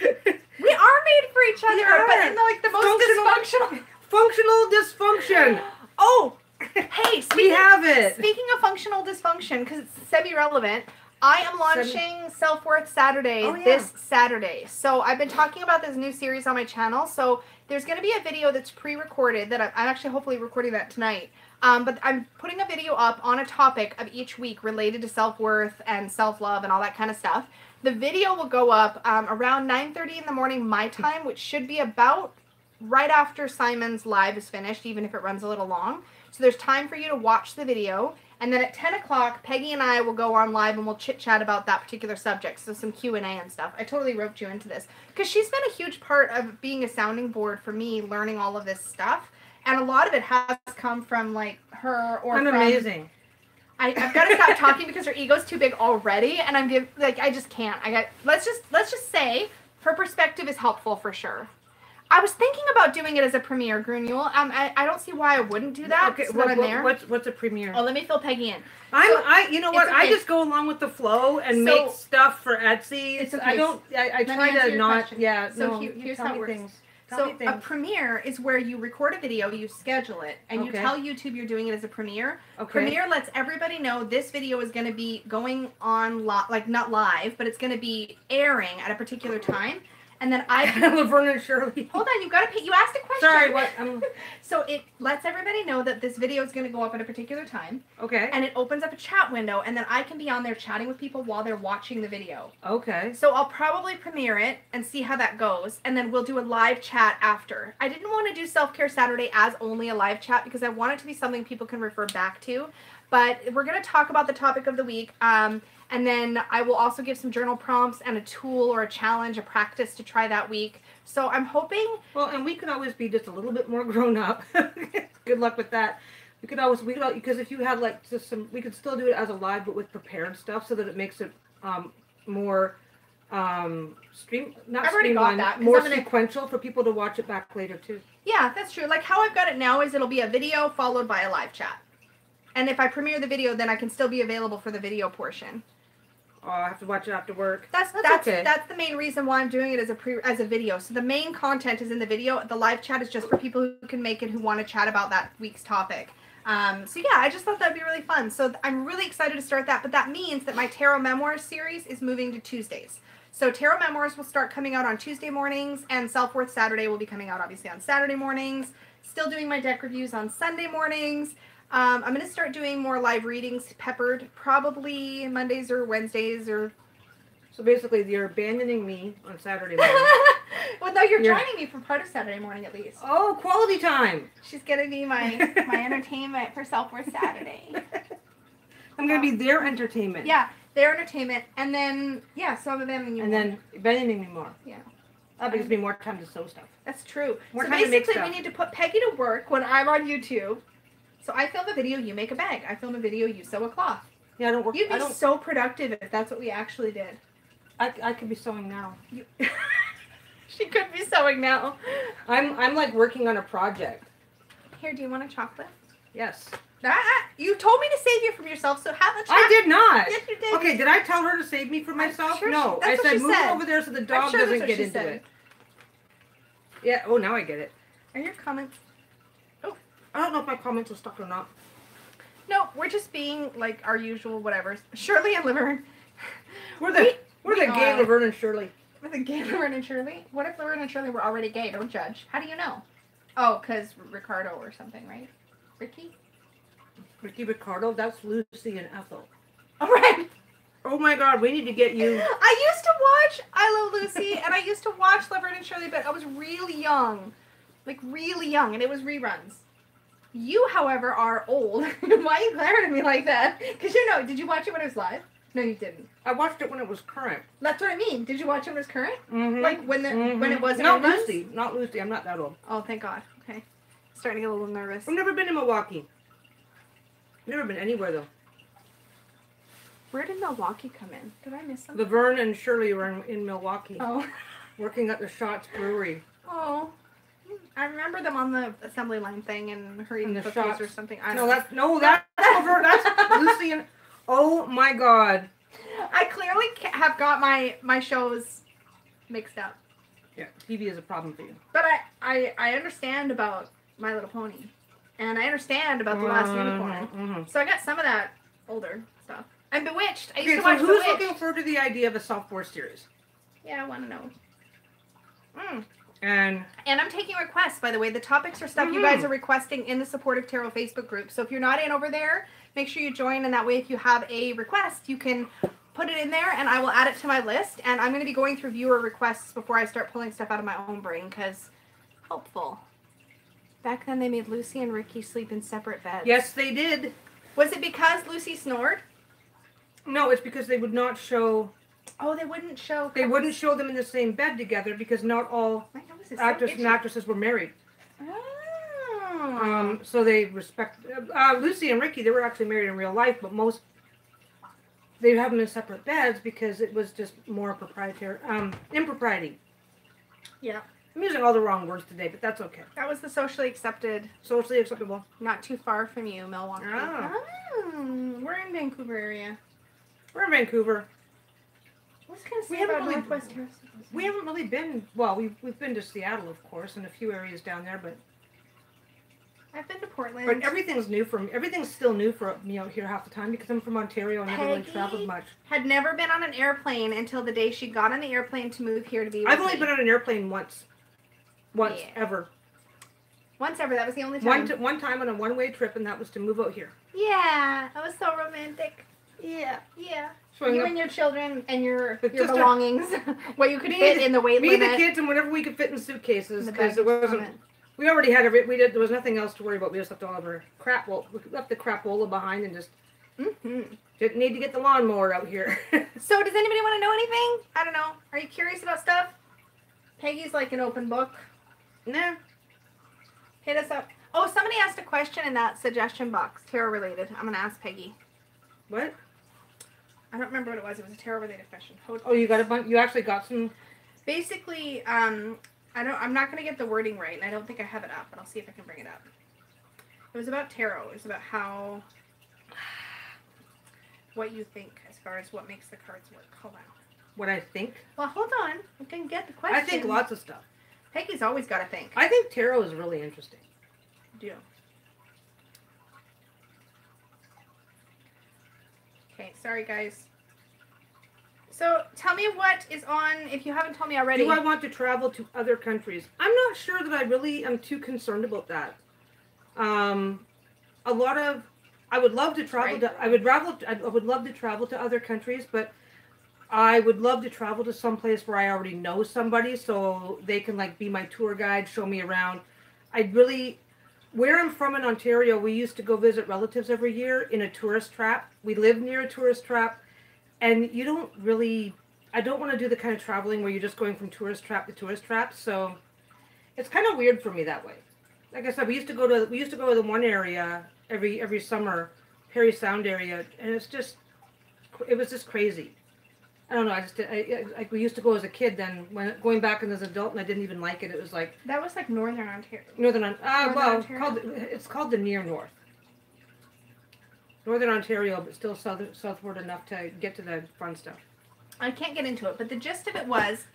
We are made for each other, but in the most
functional dysfunction.
Oh, hey,
we have it.
Speaking of functional dysfunction, because it's semi-relevant, I am launching Self-Worth Saturday this Saturday. So I've been talking about this new series on my channel. So There's going to be a video that's pre-recorded that I'm actually hopefully recording that tonight. But I'm putting a video up on a topic of each week related to self-worth and self-love and all that kind of stuff. The video will go up around 9:30 in the morning my time, which should be about right after Simon's live is finished, even if it runs a little long. So there's time for you to watch the video. And then at 10 o'clock, Peggy and I will go on live and we'll chit-chat about that particular subject. So some Q&A and stuff. I totally roped you into this. Because she's been a huge part of being a sounding board for me, learning all of this stuff. And a lot of it has come from, like, her or
I'm
from...
amazing.
I've got to stop talking because her ego's too big already. And I just can't. Let's just say her perspective is helpful for sure. I was thinking about doing it as a premiere, Grunule. I don't see why I wouldn't do that.
Okay, what's a premiere?
Oh, let me fill Peggy in.
You know what? I just go along with the flow and make stuff for Etsy.
It's okay.
I try to not.
Question.
Yeah.
So
no.
here's how it works.
Things.
So a premiere is where you record a video, you schedule it, and you tell YouTube you're doing it as a premiere. Okay. Premiere lets everybody know this video is going to be going on, like not live, but it's going to be airing at a particular time. And then
Laverne and Shirley.
Hold on, you've got to pay. You asked a question.
Sorry, what?
So it lets everybody know that this video is going to go up at a particular time.
Okay.
And it opens up a chat window, and then I can be on there chatting with people while they're watching the video.
Okay.
So I'll probably premiere it and see how that goes, and then we'll do a live chat after. I didn't want to do Self-Care Saturday as only a live chat because I want it to be something people can refer back to. But we're going to talk about the topic of the week. And then I will also give some journal prompts and a tool or a challenge, a practice to try that week. So I'm hoping...
Well, and we can always be just a little bit more grown up. Good luck with that. Because if you had like just some, we could still do it as a live, but with prepared stuff so that it makes it more sequential for people to watch it back later too.
Yeah, that's true. Like how I've got it now is it'll be a video followed by a live chat. And if I premiere the video, then I can still be available for the video portion.
Oh, I have to watch it after work.
That's okay. That's the main reason why I'm doing it as a video. So the main content is in the video. The live chat is just for people who can make it, who want to chat about that week's topic. So yeah, I just thought that'd be really fun. So I'm really excited to start that. But that means that my Tarot Memoirs series is moving to Tuesdays. So Tarot Memoirs will start coming out on Tuesday mornings, and Self-Worth Saturday will be coming out obviously on Saturday mornings. Still doing my deck reviews on Sunday mornings. I'm going to start doing more live readings peppered, probably Mondays or Wednesdays or...
So basically, you're abandoning me on Saturday morning.
Well, no, you're joining me for part of Saturday morning at least.
Oh, quality time.
She's going to be my entertainment for Self-Worth Saturday.
I'm going to be their entertainment.
Yeah, their entertainment. And then, yeah, so I'm abandoning you
and more. And then abandoning me more.
Yeah.
That gives me more time to sew stuff.
That's true.
More
so
time to make
basically,
stuff.
we need to put Peggy to work when I'm on YouTube. So I film a video, you make a bag. I film a video, you sew a cloth.
Yeah, I don't work.
You'd be so productive if that's what we actually did.
I could be sewing now.
She could be sewing now.
I'm like working on a project.
Here, do you want a chocolate?
Yes.
You told me to save you from yourself, so have a chocolate.
I did not.
Yes, you did.
Okay, did I tell her to save me from myself?
Sure
no, I said move it over there so the dog doesn't get into it. Yeah. Oh, now I get it.
Are your comments?
I don't know if my comments are stuck or not.
No, we're just being like our usual whatever. Shirley and Laverne.
We're the gay Laverne and Shirley.
We're the gay Laverne and Shirley? What if Laverne and Shirley were already gay? Don't judge. How do you know? Oh, because Ricardo or something, right?
Ricky Ricardo? That's Lucy and Ethel.
All right.
Oh my God, we need to get you.
I used to watch I Love Lucy and I used to watch Laverne and Shirley, but I was really young. Like really young, and it was reruns. You, however, are old. Why are you glaring at me like that? Because did you watch it when it was live? No, you didn't.
I watched it when it was current.
That's what I mean. Did you watch it when it was current?
Mm-hmm.
Like when it wasn't
Not Lucy. Not Lucy. I'm not that old.
Oh, thank God. Okay. Starting to get a little nervous.
I've never been in Milwaukee. Never been anywhere, though.
Where did Milwaukee come in? Did I miss something?
Laverne and Shirley were in Milwaukee.
Oh.
Working at the Shots Brewery.
Oh. I remember them on the assembly line thing and her eating cookies or something. That's
Laverne. That's Lucy and... Oh my God.
I clearly have got my shows mixed up.
Yeah, TV is a problem for you.
But I understand about My Little Pony. And I understand about The Last Unicorn.
Mm-hmm.
So I got some of that older stuff. And Bewitched. I used to watch
who's looking forward to the idea of a software series?
Yeah, I want to know.
And
I'm taking requests, by the way. The topics are stuff you guys are requesting in the Supportive Tarot Facebook group. So if you're not in over there, make sure you join. And that way, if you have a request, you can put it in there and I will add it to my list. And I'm going to be going through viewer requests before I start pulling stuff out of my own brain because helpful. Back then, they made Lucy and Ricky sleep in separate beds.
yes, they did.
Was it because Lucy snored?
No, it's because they would not show.
Oh, they wouldn't show.
They wouldn't show them in the same bed together because not all
My nose is
actors
so
and actresses were married.
Oh.
So they respect Lucy and Ricky. They were actually married in real life, but most they have them in separate beds because it was just more proprietary impropriety.
Yeah.
I'm using all the wrong words today, but that's okay.
That was the socially accepted,
Socially acceptable.
not too far from you, Milwaukee.
Oh.
We're in Vancouver area.
We're in Vancouver.
What's going to
We
say
haven't
about
really-
Northwest Terrace?
We haven't really been. Well, we've been to Seattle, of course, and a few areas down there, but
I've been to Portland.
everything's new for me. Everything's still new for me out here half the time because I'm from Ontario and never really
Peggy
traveled much.
had never been on an airplane until the day she got on the airplane to move here to be with
I've only
me.
been on an airplane once. Once,
Yeah.
ever.
Once ever. That was the only time.
One time on a one-way trip, and that was to move out here.
Yeah. That was so romantic.
Yeah.
Yeah.
Showing
You
up,
and your children and your
But
your
just a-
belongings. What you could
Me,
fit in the weight
me,
limit.
the kids, and whatever we could fit in suitcases,
in the
because it
baggage
wasn't.
limit.
We already had there was nothing else to worry about. We just left all of our crap. Well, we left the crapola behind and just
Mm-hmm.
didn't need to get the lawnmower out here.
So does anybody want to know anything? I don't know. Are you curious about stuff? Peggy's like an open book.
Nah.
Hit us up. Oh, somebody asked a question in that suggestion box, tarot related. I'm gonna ask Peggy.
What?
I don't remember what it was. It was a tarot related question.
Oh, you got a bunch. You actually got some.
Basically, I'm not gonna get the wording right, and I don't think I have it up, but I'll see if I can bring it up. It was about tarot. It was about how, what you think as far as what makes the cards work. Hold on.
What I think.
Well, hold on. We can get the question.
I think lots of stuff.
Peggy's always got to think.
I think tarot is really interesting.
Do. Okay, sorry guys. So tell me what is on, if you haven't told me already.
Do I want to travel to other countries? I'm not sure that I really am too concerned about that. A lot of, I would love to travel to, I would love to travel to other countries, but I would love to travel to some place where I already know somebody so they can like be my tour guide, show me around. I'd really, where I'm from in Ontario, we used to go visit relatives every year in a tourist trap. We live near a tourist trap, and you don't really, I don't want to do the kind of traveling where you're just going from tourist trap to tourist trap, so it's kind of weird for me that way. Like I said, we used to go to the one area every summer, Perry Sound area, and it was just crazy. I don't know. Like we used to go as a kid. Then when going back as an adult, and I didn't even like it. It was like
That was like Northern Ontario.
Ontario. It's called the near north. Northern Ontario, but still southward enough to get to the fun stuff.
I can't get into it, but the gist of it was,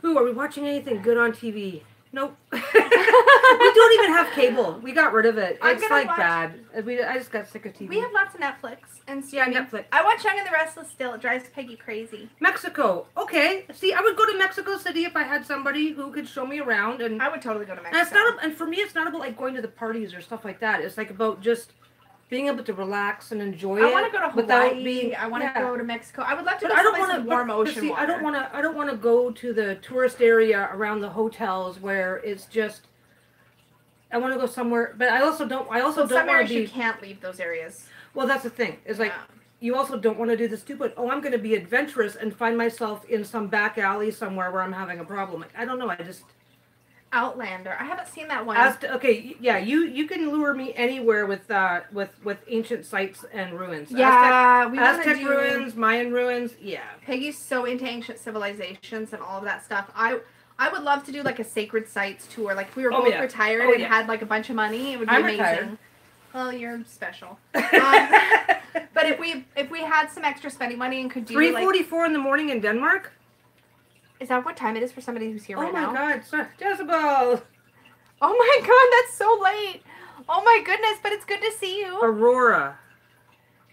Ooh, are we watching anything good on TV? Nope. We don't even have cable. We got rid of it. It's like bad. I just got sick of TV.
we have lots of Netflix and
Yeah,
streaming.
Netflix.
I watch Young and the Restless still. It drives Peggy crazy.
Mexico. Okay. See, I would go to Mexico City if I had somebody who could show me around. And
I would totally go to
And
Mexico.
it's not, and for me, it's not about like going to the parties or stuff like that. It's like about just being able to relax and enjoy it.
I want to go to Hawaii.
without being.
I want to go to Mexico. I would love to
But
go
I don't
someplace
want
with
to.
warm ocean water.
I don't want to go to the tourist area around the hotels where it's just. I want to go somewhere, but I also don't. I also
So
don't
some
want
areas
to be.
you can't leave those areas.
Well, that's the thing. It's like
Yeah.
you also don't want to do the stupid. Oh, I'm going to be adventurous and find myself in some back alley somewhere where I'm having a problem. Like, I don't know. I just.
Outlander. I haven't seen that one.
Okay, yeah, you can lure me anywhere with ancient sites and ruins.
Yeah, we want to
Aztec
do
ruins, Mayan ruins. Yeah.
Peggy's so into ancient civilizations and all of that stuff. I would love to do like a sacred sites tour. Like if we were both retired and had like a bunch of money, it would be amazing.
Retired.
Well, you're special. But if we had some extra spending money and could do
3:44 in the morning in Denmark.
Is that what time it is for somebody who's here right now?
Oh my God, Jezebel!
Oh my God, that's so late. Oh my goodness, but it's good to see you.
Aurora.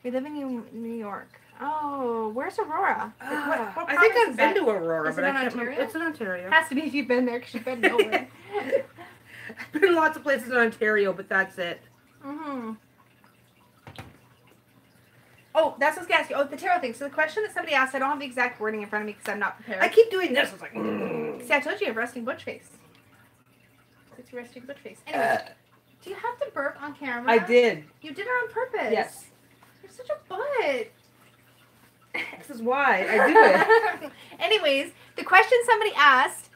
We live in New York. Oh, where's Aurora? What
I think
province
I've
is
been
that?
to Aurora,
Is
but
it
I
in
can't
Ontario?
remember. It's in Ontario.
It has to be if you've been there because you've been nowhere.
I've been in lots of places in Ontario, but that's it.
Mm-hmm. Oh, that's what I was going to ask you. Oh, the tarot thing. So the question that somebody asked, I don't have the exact wording in front of me because I'm not prepared.
I keep doing this. It's like,
See, I told you you have resting butch face. It's resting butch face. Anyway, do you have to burp on camera?
I did.
You did it on purpose.
Yes.
You're such a butt.
This is why I do it.
Anyways, the question somebody asked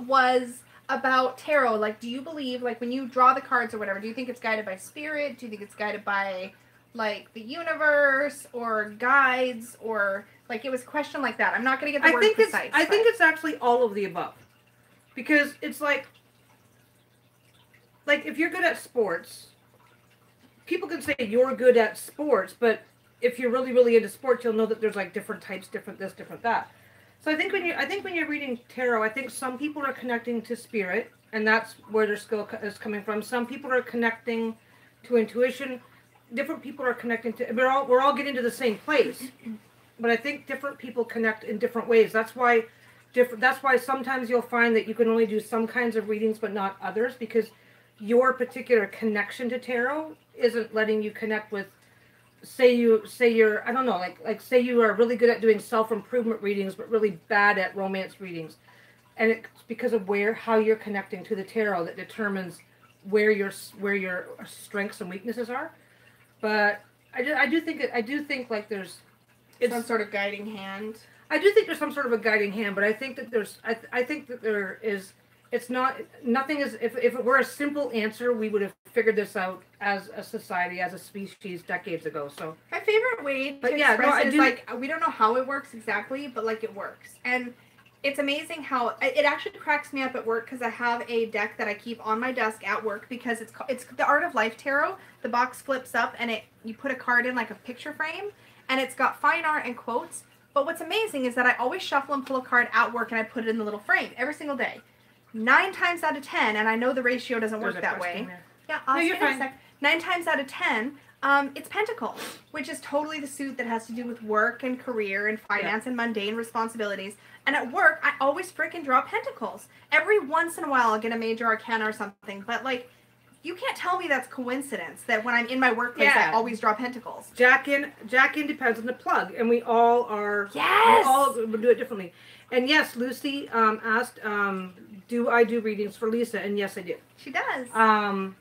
was about tarot. Like, do you believe, like, when you draw the cards or whatever, do you think it's guided by spirit? Do you think it's guided by, like, the universe or guides or, like, it was a question like that. I'm not going to get the word precise.
I think it's actually all of the above. Because it's like if you're good at sports, people can say you're good at sports, but if you're really, really into sports, you'll know that there's like different types, different this, different that. So I think when you're reading tarot, I think some people are connecting to spirit, and that's where their skill is coming from. Some people are connecting to intuition. Different people are connecting to. We're all getting to the same place, but I think different people connect in different ways. That's why sometimes you'll find that you can only do some kinds of readings, but not others, because your particular connection to tarot isn't letting you connect with. Say you're I don't know, like say you are really good at doing self-improvement readings but really bad at romance readings, and it's because of how you're connecting to the tarot that determines where your strengths and weaknesses are. But I do think like there's
some sort of guiding hand.
I do think there's some sort of a guiding hand, but I think that I think that there is. It's not, nothing is, if it were a simple answer, we would have figured this out as a society, as a species decades ago. So
my favorite way to express it is like, we don't know how it works exactly, but like it works. And it's amazing how, it actually cracks me up at work because I have a deck that I keep on my desk at work because it's the Art of Life Tarot. The box flips up and you put a card in like a picture frame and it's got fine art and quotes. But what's amazing is that I always shuffle and pull a card at work and I put it in the little frame every single day. 9 times out of 10, and I know the ratio doesn't work that way. Yeah, I'll
you're fine.
9 times out of 10, it's Pentacles, which is totally the suit that has to do with work and career and finance and mundane responsibilities. And at work, I always freaking draw Pentacles. Every once in a while, I'll get a major arcana or something, but like, you can't tell me that's coincidence that when I'm in my workplace, I always draw Pentacles.
Jack in depends on the plug, and we all are.
Yes.
We all do it differently. And yes, Lucy asked, do I do readings for Lisa? And yes, I do.
She does.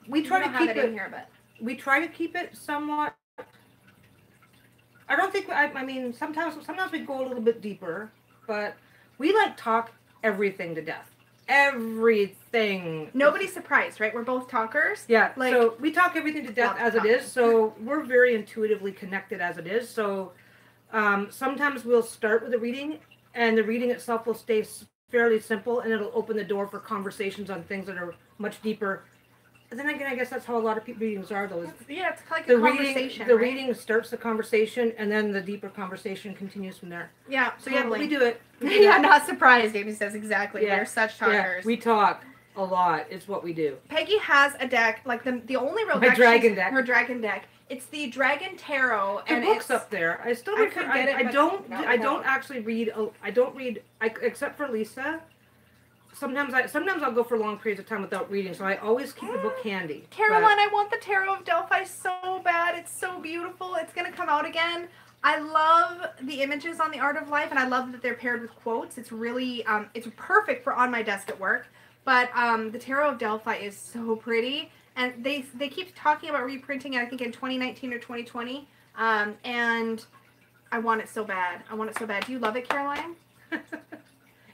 We try to keep it
in here, but
we try to keep it somewhat. I don't think I mean sometimes we go a little bit deeper, but we like talk everything to death. Everything.
Nobody's surprised, right? We're both talkers.
Yeah. Like, so we talk everything to death as it is. So we're very intuitively connected as it is. So sometimes we'll start with a reading, and the reading itself will stay fairly simple, and it'll open the door for conversations on things that are much deeper. And then again, I guess that's how a lot of readings are, though.
Yeah, it's like a conversation.
The reading starts the conversation, and then the deeper conversation continues from there.
Yeah,
so
totally.
Yeah, we do it.
Yeah, not surprised. Amy says exactly. Yeah. We're such talkers.
Yeah, we talk a lot. It's what we do.
Peggy has a deck, like the only real deck. Her dragon deck. It's the Dragon Tarot,
and the book's up there. I still I don't actually read. I don't read except for Lisa. Sometimes I'll go for long periods of time without reading, so I always keep the book handy.
Caroline, I want the Tarot of Delphi so bad. It's so beautiful. It's gonna come out again. I love the images on the Art of Life, and I love that they're paired with quotes. It's really it's perfect for on my desk at work. But the Tarot of Delphi is so pretty. And they keep talking about reprinting it, I think, in 2019 or 2020. And I want it so bad. I want it so bad. Do you love it, Caroline?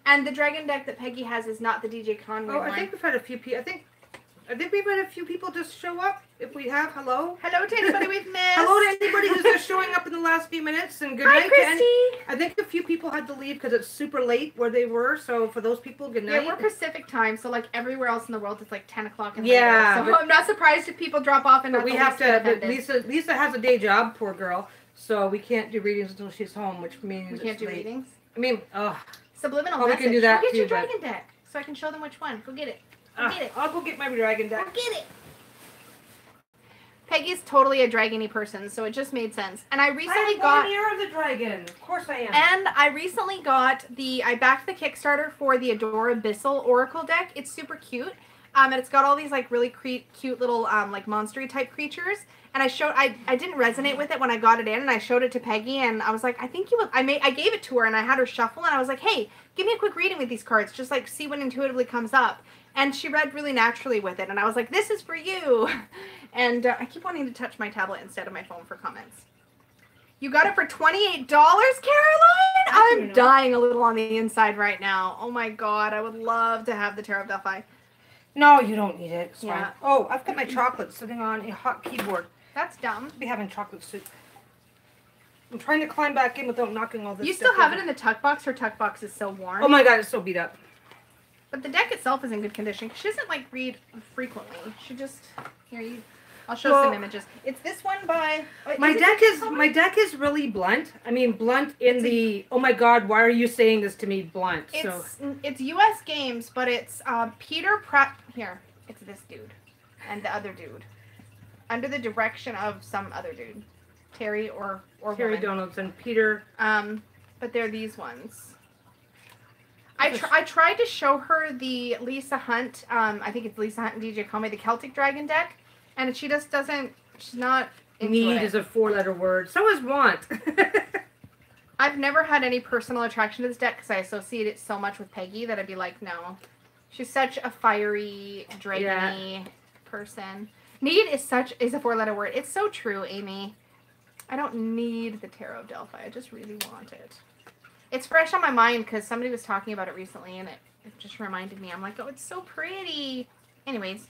And the dragon deck that Peggy has is not the DJ Conway one.
I think we've had a few people. I think we've had a few people just show up. If we have, hello.
Hello to anybody we've missed.
Hello to anybody who's just showing up in the last few minutes. And good
night,
night
Christy.
I think a few people had to leave because it's super late where they were. So for those people, good night.
Yeah, we're Pacific time, so like everywhere else in the world, it's like 10 o'clock in the morning. So I'm not surprised if people drop off and.
But we have to. But Lisa has a day job, poor girl. So we can't do readings until she's home, which means
we can't do readings.
I mean,
subliminal
message.
We
can do that
Go get
too,
your dragon deck so I can show them which one. Go get it. Go get it.
I'll go get my dragon deck.
Go get it. Peggy's totally a dragon-y person, so it just made sense. And I recently
I'm
got...
one year of the dragon. Of course I am.
And I recently got I backed the Kickstarter for the Adora Abyssal Oracle deck. It's super cute. And it's got all these like really cute little like monstery type creatures. And I didn't resonate with it when I got it in, and I showed it to Peggy, and I was like, I think you would, I gave it to her, and I had her shuffle, and I was like, hey, give me a quick reading with these cards, just like see what intuitively comes up. And she read really naturally with it, and I was like, this is for you. And I keep wanting to touch my tablet instead of my phone for comments. You got it for $28, Caroline? I'm dying a little on the inside right now. Oh my god, I would love to have the Tarot of Delphi.
No, you don't need it. It's
Yeah.
fine. Oh, I've got my chocolate sitting on a hot keyboard.
That's dumb.
I'll be having chocolate soup. I'm trying to climb back in without knocking all this
You
stuff
still have
over.
it in the tuck box? Her tuck box is so worn.
Oh my god, it's so beat up.
But the deck itself is in good condition. She doesn't like read frequently. She just I'll show some images. It's this one by
My deck is really blunt. I mean blunt in the oh my god, why are you saying this to me blunt?
It's US Games, but it's Peter Pratt here. It's this dude and the other dude. Under the direction of some other dude. Terry or
Terry
woman.
Donaldson, Peter.
But they're these ones. I tried to show her the Lisa Hunt, I think it's Lisa Hunt and DJ Comey, the Celtic Dragon deck, and she just doesn't, she's not into
Need
it.
is a 4-letter word. So is want.
I've never had any personal attraction to this deck because I associate it so much with Peggy that I'd be like, no. She's such a fiery, dragon-y person. Need is a 4-letter word. It's so true, Amy. I don't need the Tarot of Delphi. I just really want it. It's fresh on my mind because somebody was talking about it recently, and it just reminded me. I'm like, oh, it's so pretty. Anyways,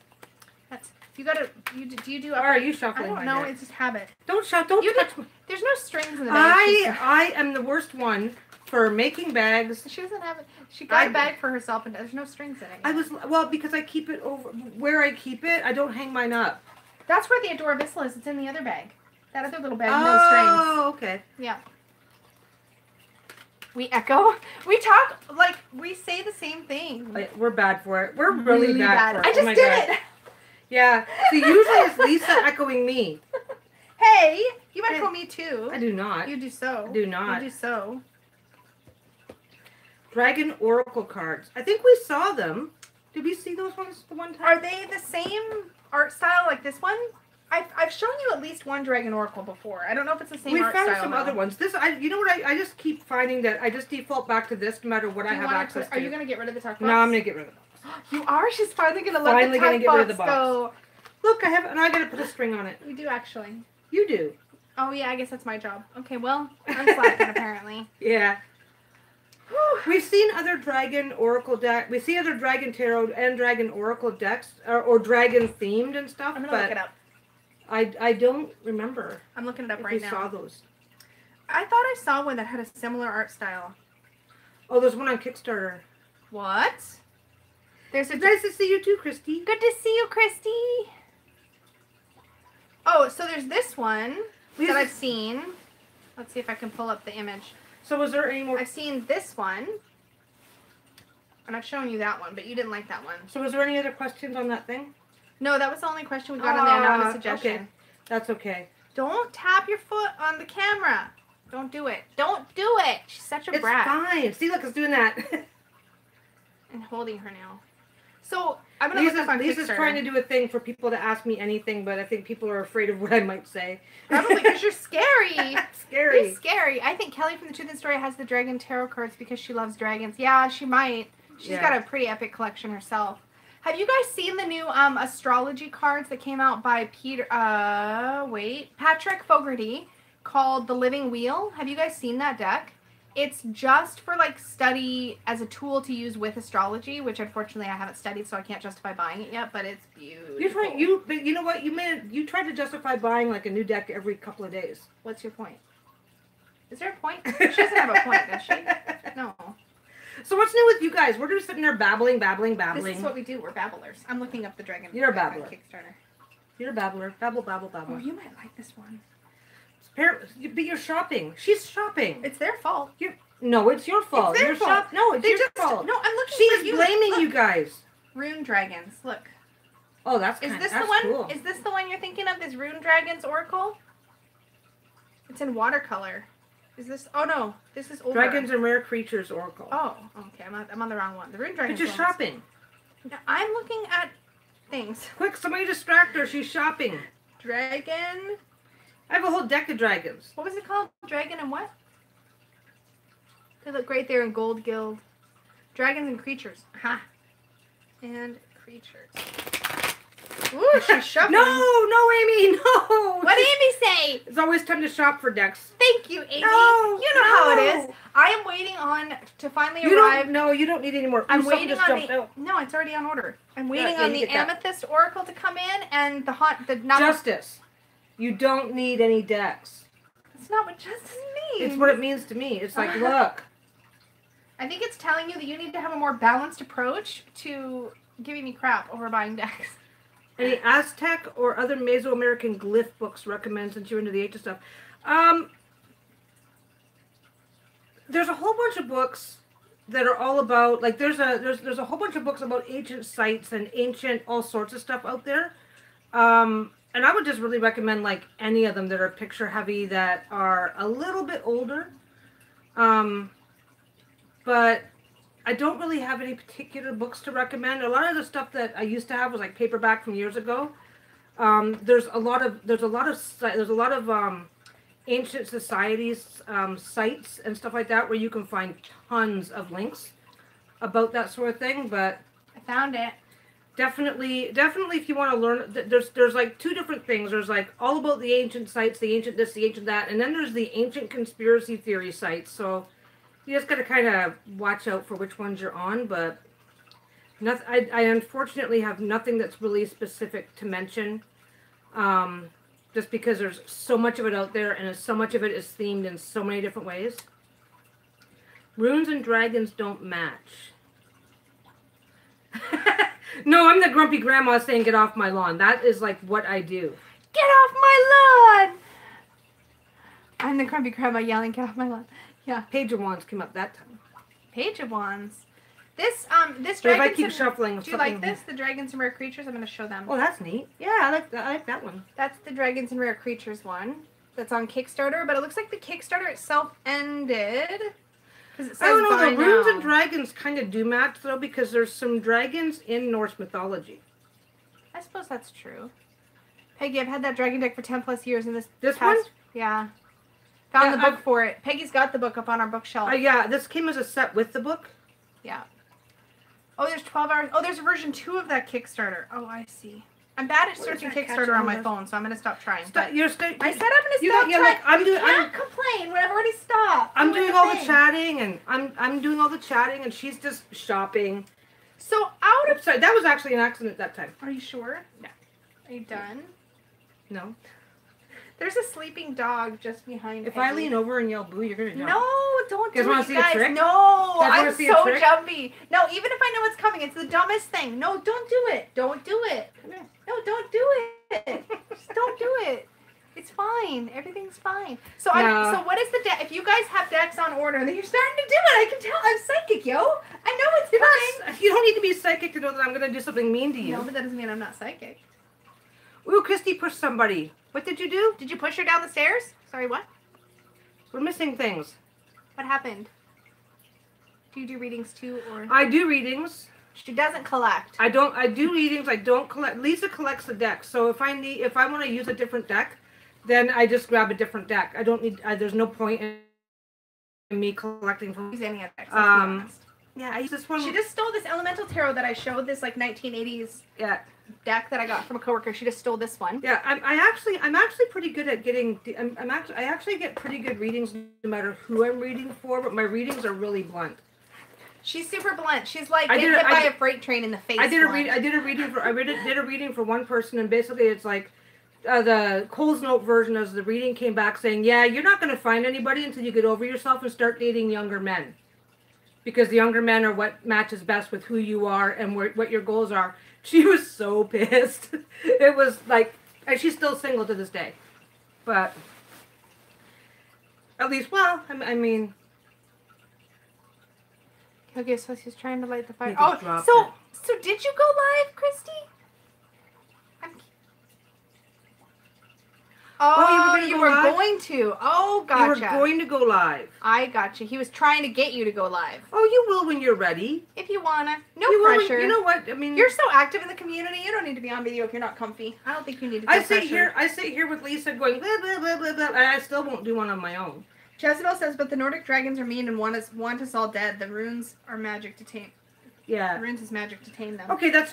that's you gotta. Do you do?
Or are you shuffling?
I don't know. It's just habit.
Don't touch.
There's no strings in the bag.
I am the worst one for making bags.
She doesn't have it. She got a bag for herself, and there's no strings in it.
Because I keep it over where I keep it. I don't hang mine up.
That's where the Adora Abyssal is. It's in the other bag. That other little bag, no strings.
Oh, okay.
Yeah. We echo. We talk, like, we say the same thing.
We're bad for it. We're really bad for it.
I just did it.
Yeah. So usually it's Lisa echoing me.
Hey, you echo me too.
I do not.
You do so.
I do not.
You do so.
Dragon Oracle cards. I think we saw them. Did we see those ones the one time?
Are they the same art style like this one? I've shown you at least one Dragon Oracle before. I don't know if it's the same art style.
We found some other ones. You know what? I just keep finding that I just default back to this no matter what I have access to.
Are you going to get rid of the tuck box?
No, I'm going to get rid of the box.
You are? She's finally going to let the tuck box go.
Look, I got to put a string on it.
You do actually.
You do.
Oh yeah, I guess that's my job. Okay, well, I'm slacking apparently.
Yeah. We've seen other Dragon Oracle deck. We see other Dragon Tarot and Dragon Oracle decks, or Dragon themed and stuff.
I'm gonna look it up.
I don't remember.
I'm looking it up right now.
We saw those.
I thought I saw one that had a similar art style.
Oh, there's one on Kickstarter.
What?
It's nice to see you too, Christy.
Good to see you, Christy. Oh, so there's this one that I've seen. Let's see if I can pull up the image.
So was there any more?
I've seen this one. And I've shown you that one, but you didn't like that one.
So was there any other questions on that thing?
No, that was the only question we got on there, not a suggestion.
Okay. That's okay.
Don't tap your foot on the camera. Don't do it. Don't do it. She's such a brat.
It's fine. See, look, it's doing that.
And holding her now. So, I'm going to look up on Kickstarter.
Lisa's trying to do a thing for people to ask me anything, but I think people are afraid of what I might say.
Probably because you're scary.
Scary.
You're scary. I think Kelly from The Truth and Story has the Dragon Tarot cards because she loves dragons. Yeah, she might. She's got a pretty epic collection herself. Have you guys seen the new astrology cards that came out by Patrick Fogarty called The Living Wheel? Have you guys seen that deck? It's just for like study as a tool to use with astrology, which unfortunately I haven't studied, so I can't justify buying it yet. But it's beautiful.
But you know what? You try to justify buying like a new deck every couple of days.
What's your point? Is there a point? She doesn't have a point, does she? No.
So what's new with you guys? We're just sitting there babbling.
This is what we do. We're babblers. I'm looking up the Dragon.
You're a babbler.
Kickstarter.
You're a babbler. Babble.
Oh, you might like this one.
But you're shopping. She's shopping.
It's their fault.
No, it's your fault.
It's their fault.
No, it's your fault.
No, I'm looking
She's
for you.
She's blaming you guys.
Rune dragons. Look.
Oh, that's
Is
kind
this
that's
the one?
cool.
Is this the one you're thinking of? This Rune Dragon's Oracle? It's in watercolor. Is this? Oh no, this is older.
Dragons and Rare Creatures Oracle.
Oh, okay. I'm on the wrong one. The Rune Dragon's.
But you're shopping.
I'm looking at things.
Quick, somebody distract her. She's shopping.
Dragon.
I have a whole deck of dragons.
What was it called? Dragon and what? They look great there in Gold Guild. Dragons and creatures. Ha. And creatures. Ooh, she's shopping.
No, Amy, no.
What did Amy say?
It's always time to shop for decks.
Thank you, Amy.
No,
you know how it is. I am waiting on to finally arrive.
No, you don't need any more.
I'm waiting on the. No, it's already on order. I'm waiting on the Amethyst Oracle to come in and
Justice. You don't need any decks.
It's not what justice means.
It's what it means to me. It's like, look.
I think it's telling you that you need to have a more balanced approach to giving me crap over buying decks.
Any Aztec or other Mesoamerican glyph books recommend since you're into the ancient stuff? There's a whole bunch of books that are all about, like there's a whole bunch of books about ancient sites and ancient all sorts of stuff out there. And I would just really recommend like any of them that are picture heavy that are a little bit older. But I don't really have any particular books to recommend. A lot of the stuff that I used to have was like paperback from years ago. There's a lot of ancient societies sites and stuff like that where you can find tons of links about that sort of thing. But
I found it.
Definitely, if you want to learn, there's like two different things. There's like all about the ancient sites, the ancient this, the ancient that, and then there's the ancient conspiracy theory sites. So you just got to kind of watch out for which ones you're on. But I unfortunately have nothing that's really specific to mention, just because there's so much of it out there, and so much of it is themed in so many different ways. Runes and dragons don't match. No, I'm the grumpy grandma saying get off my lawn. That is like what I do.
Get off my lawn! I'm the grumpy grandma yelling, get off my lawn. Yeah.
Page of Wands came up that time.
Page of Wands. This
If I keep shuffling.
Do you like this? The Dragons and Rare Creatures? I'm going to show them.
Oh, that's neat. Yeah, I like that one.
That's the Dragons and Rare Creatures one. That's on Kickstarter, but it looks like the Kickstarter itself ended. It says
I don't know, the runes
now.
and dragons kind of do match, though, because there's some dragons in Norse mythology.
I suppose that's true. Peggy, I've had that dragon deck for 10 plus years, and this
past,
one? Yeah. Found the book for it. Peggy's got the book up on our bookshelf.
Yeah, this came as a set with the book.
Yeah. Oh, there's 12 hours. Oh, there's a version 2 of that Kickstarter. Oh, I see. I'm bad at searching Kickstarter on my phone, so I'm going to stop trying.
I said I'm going to stop trying.
You can't complain when I've already stopped.
I'm doing all the chatting, and I'm doing all the chatting, and she's just shopping.
So
sorry, that was actually an accident that time.
Are you sure?
Yeah.
Are you done?
No.
There's a sleeping dog just behind.
If I lean over and yell boo, you're gonna jump.
No, don't do it,
want to see a trick?
No, I'm so
trick?
jumpy. No, even if I know what's coming, it's the dumbest thing. No, don't do it. Don't do it. No, don't do it. Just don't do it. It's fine. Everything's fine. So so what is the deck? If you guys have decks on order, then you're starting to do it. I can tell. I'm psychic, yo. I know it's coming.
You don't need to be psychic to know that I'm gonna do something mean to you.
No, but that doesn't mean I'm not psychic.
Ooh, Christy pushed somebody. What did you do?
Did you push her down the stairs? Sorry, what?
We're missing things.
What happened? Do you do readings too, or?
I do readings.
She doesn't collect.
I do readings. I don't collect. Lisa collects the decks. So if I want to use a different deck, then I just grab a different deck. I don't need. There's no point in me collecting from.
Use any of decks. Let's be honest.
Yeah, I use this one.
She just stole this Elemental Tarot that I showed. This like 1980s.
Yeah.
Deck that I got from a coworker. She just stole this one.
Yeah, I'm actually pretty good at getting. I actually get pretty good readings no matter who I'm reading for. But my readings are really blunt.
She's super blunt. She's like hit by a freight train in the face.
I did a reading for one person, and basically it's like the Cole's Note version as the reading came back saying, yeah, you're not going to find anybody until you get over yourself and start dating younger men, because the younger men are what matches best with who you are and what your goals are. She was so pissed. It was like, and she's still single to this day. But at least, well, I mean.
Okay, so she's trying to light the fire.
Oh,
so did you go live, Christy? Oh,
you
you
were
were
gonna go live?
going to. Oh,
You were
gotcha.
going to go live.
I gotcha. He was trying to get you to go live.
Oh, you will when you're ready.
If you wanna. No
You will
pressure.
you know what? I mean,
You're so active in the community. You don't need to be on video if you're not comfy. I don't think you need to feel pressure.
I sit here with Lisa going blah blah blah blah blah, and I still won't do one on my own.
Jezebel says, but the Nordic dragons are mean and want us all dead. The runes are magic to tame.
Yeah.
The runes is magic to tame them.
Okay, that's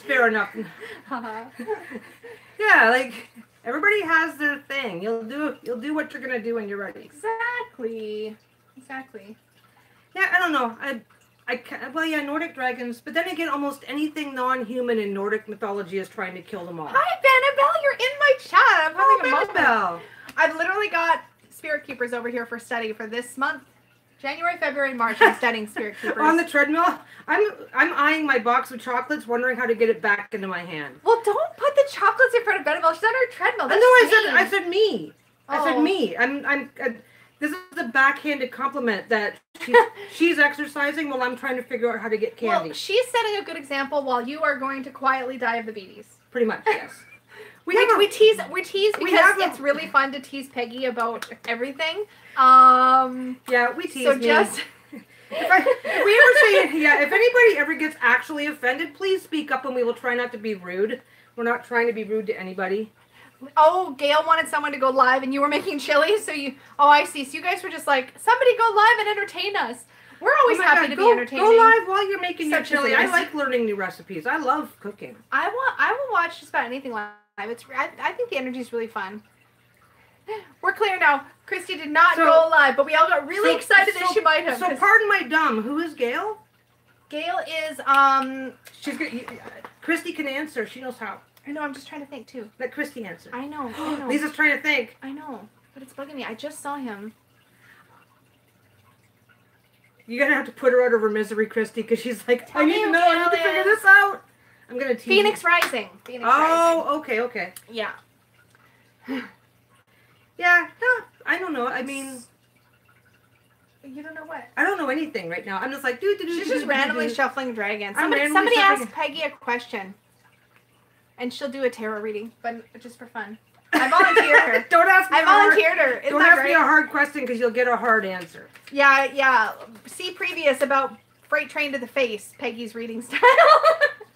fair enough. Yeah, like everybody has their thing. You'll do what you're gonna do when you're ready.
Exactly.
Yeah, I don't know. Well, yeah, Nordic dragons, but then again, almost anything non-human in Nordic mythology is trying to kill them all.
Hi, Annabelle. You're in my chat. I'm having a moment.
Annabelle.
I've literally got Spirit Keepers over here for study for this month. January, February, March, I'm studying Spirit Keepers.
On the treadmill, I'm eyeing my box of chocolates, wondering how to get it back into my hand.
Well, don't put the chocolates in front of Annabelle. She's on her treadmill. That's
I said me.
Oh.
I said me. This is a backhanded compliment that she's exercising while I'm trying to figure out how to get candy.
Well, she's setting a good example while you are going to quietly die of the beaties.
Pretty much, yes.
We tease because it's really fun to tease Peggy about everything.
Yeah, we tease.
So just
if anybody ever gets actually offended, please speak up and we will try not to be rude. We're not trying to be rude to anybody.
Oh, Gail wanted someone to go live and you were making chili, so you... Oh, I see. So you guys were just like, somebody go live and entertain us. We're always happy to be entertaining.
Go live while you're making your
Such a
chili. I
nice-
like learning new recipes. I love cooking.
I will watch just about anything live. I think the energy is really fun. We're clear now. Christy did not go live, but we all got really excited that she might have.
So pardon my dumb. Who is Gail?
Gail is
She's good. Christy can answer. She knows how.
I know. I'm just trying to think too.
Let Christy answer.
I know.
Lisa's trying to think.
I know, but it's bugging me. I just saw him.
You're gonna have to put her out of her misery, Christy, because she's like,
Tell
I
me
need to
who
know. I need to
Gail
figure
is.
this out. I'm gonna tease.
Phoenix Rising. Phoenix Rising.
Oh, okay.
Yeah.
Yeah. No, I don't know. I mean,
You don't know what?
I don't know anything right now. I'm just like,
She's just randomly shuffling dragons.
I'm
Somebody
randomly shuffling-
asked Peggy a question, and she'll do a tarot reading, but just for fun. I volunteered her.
Don't ask me.
I volunteered her. Isn't
Don't
that
ask me
great?
a hard question because you'll get a hard answer.
Yeah. See previous about freight train to the face. Peggy's reading style.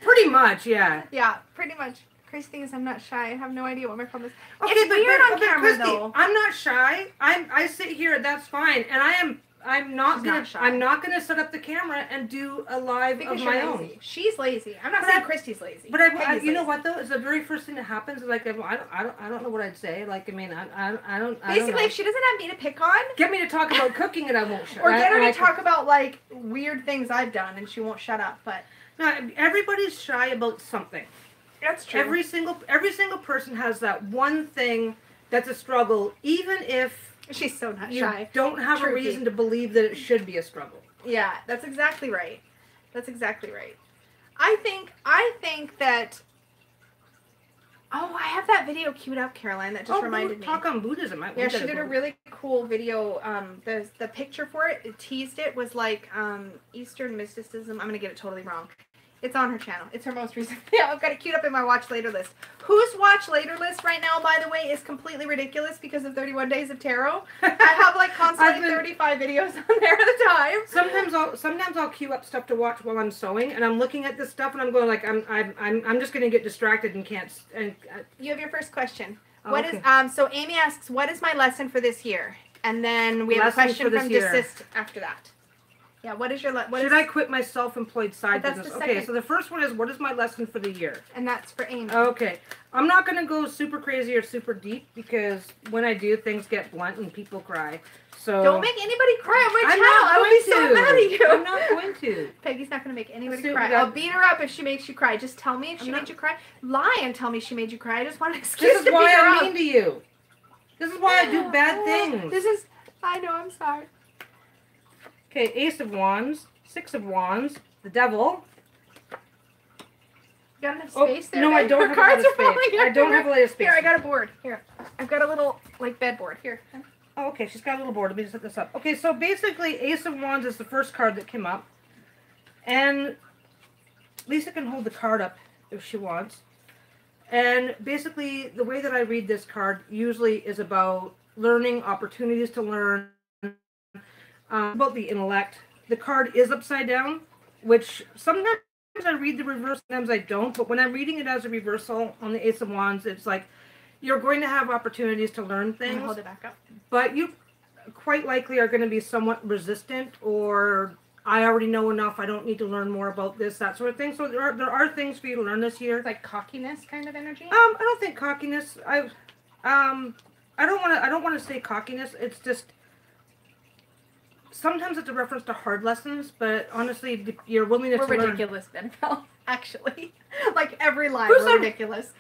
Pretty much, yeah.
Yeah, pretty much. Crazy thing is, I'm not shy. I have no idea what my problem is.
Okay,
It's weird on
but
camera
Christy,
though.
I'm not shy. I sit here. That's fine, and I'm not
She's
gonna.
not shy.
I'm not gonna set up the camera and do a live
Because
of
you're
my
lazy.
own.
She's lazy. I'm not
But
saying
I-
Christy's lazy.
But
Peggy's
you know
lazy.
what though? It's the very first thing that happens. Is like I don't know what I'd say. Like I mean I don't.
Basically, if she doesn't have me to pick on,
Get me to talk about cooking and I won't shut.
or get her to talk about like weird things I've done, and she won't shut up. But
No, everybody's shy about something.
that's true.
Every single person has that one thing that's a struggle, even if
She's so not
you
shy.
don't have a
Truthy.
reason to believe that it should be a struggle.
Yeah, that's exactly right. That's exactly right. I think that. Oh, I have that video queued up, Caroline. That just reminded me.
Talk on Buddhism.
Yeah, she did a really cool video. The picture for it, teased it, was like Eastern mysticism. I'm gonna get it totally wrong. It's on her channel. It's her most recent. Yeah, I've got it queued up in my watch later list. Whose watch later list right now, by the way, is completely ridiculous because of 31 Days of Tarot. I have like constantly 35 videos on there at a time.
Sometimes I'll queue up stuff to watch while I'm sewing, and I'm looking at this stuff, and I'm going like I'm just gonna get distracted and can't.
You have your first question.
Oh,
What
okay.
is so Amy asks, what is my lesson for this year? And then we have a
Lesson
question
for this
from
year.
Desist after that. Yeah, what is your
Should I quit my self-employed side
But that's
business?
the
Okay,
second-
so the first one is what is my lesson for the year?
And that's for Amy.
Okay, I'm not gonna go super crazy or super deep because when I do, things get blunt and people cry. So
Don't make anybody cry on my
I'm
channel.
not
I would be so
going to.
mad at you.
I'm not going to.
Peggy's not going to make anybody
So
cry.
that-
I'll beat her up if she makes you cry. Just tell me if she
I'm
made
not-
you cry. Lie and tell me she made you cry. I just want an excuse
This is
to beat
why
her
I'm
up.
mean to you. This is why I do bad things.
I know, I'm sorry.
Okay, Ace of Wands, Six of Wands, the Devil.
You got enough
Oh,
space there?
no, I
babe?
don't
Her
have a lot
cards
of
are falling
space. I don't have a lot of space.
Here, I got a board. Here. I've got a little, like, bed board. Here.
Oh, okay, she's got a little board. Let me just set this up. Okay, so basically, Ace of Wands is the first card that came up. And Lisa can hold the card up if she wants. And basically, the way that I read this card usually is about learning, opportunities to learn, about the intellect. The card is upside down, which sometimes I read the reverse, sometimes I don't. But when I'm reading it as a reversal on the Ace of Wands, it's like you're going to have opportunities to learn things.
Hold it back up.
But you quite likely are going to be somewhat resistant, or I already know enough, I don't need to learn more about this, that sort of thing. So there are things for you to learn this year.
It's like cockiness kind of energy?
I don't think cockiness. I don't want to say cockiness. It's just sometimes it's a reference to hard lessons, but honestly, your willingness to learn.
We're ridiculous, Benfell. Actually, like every line,
Who's
we're ridiculous.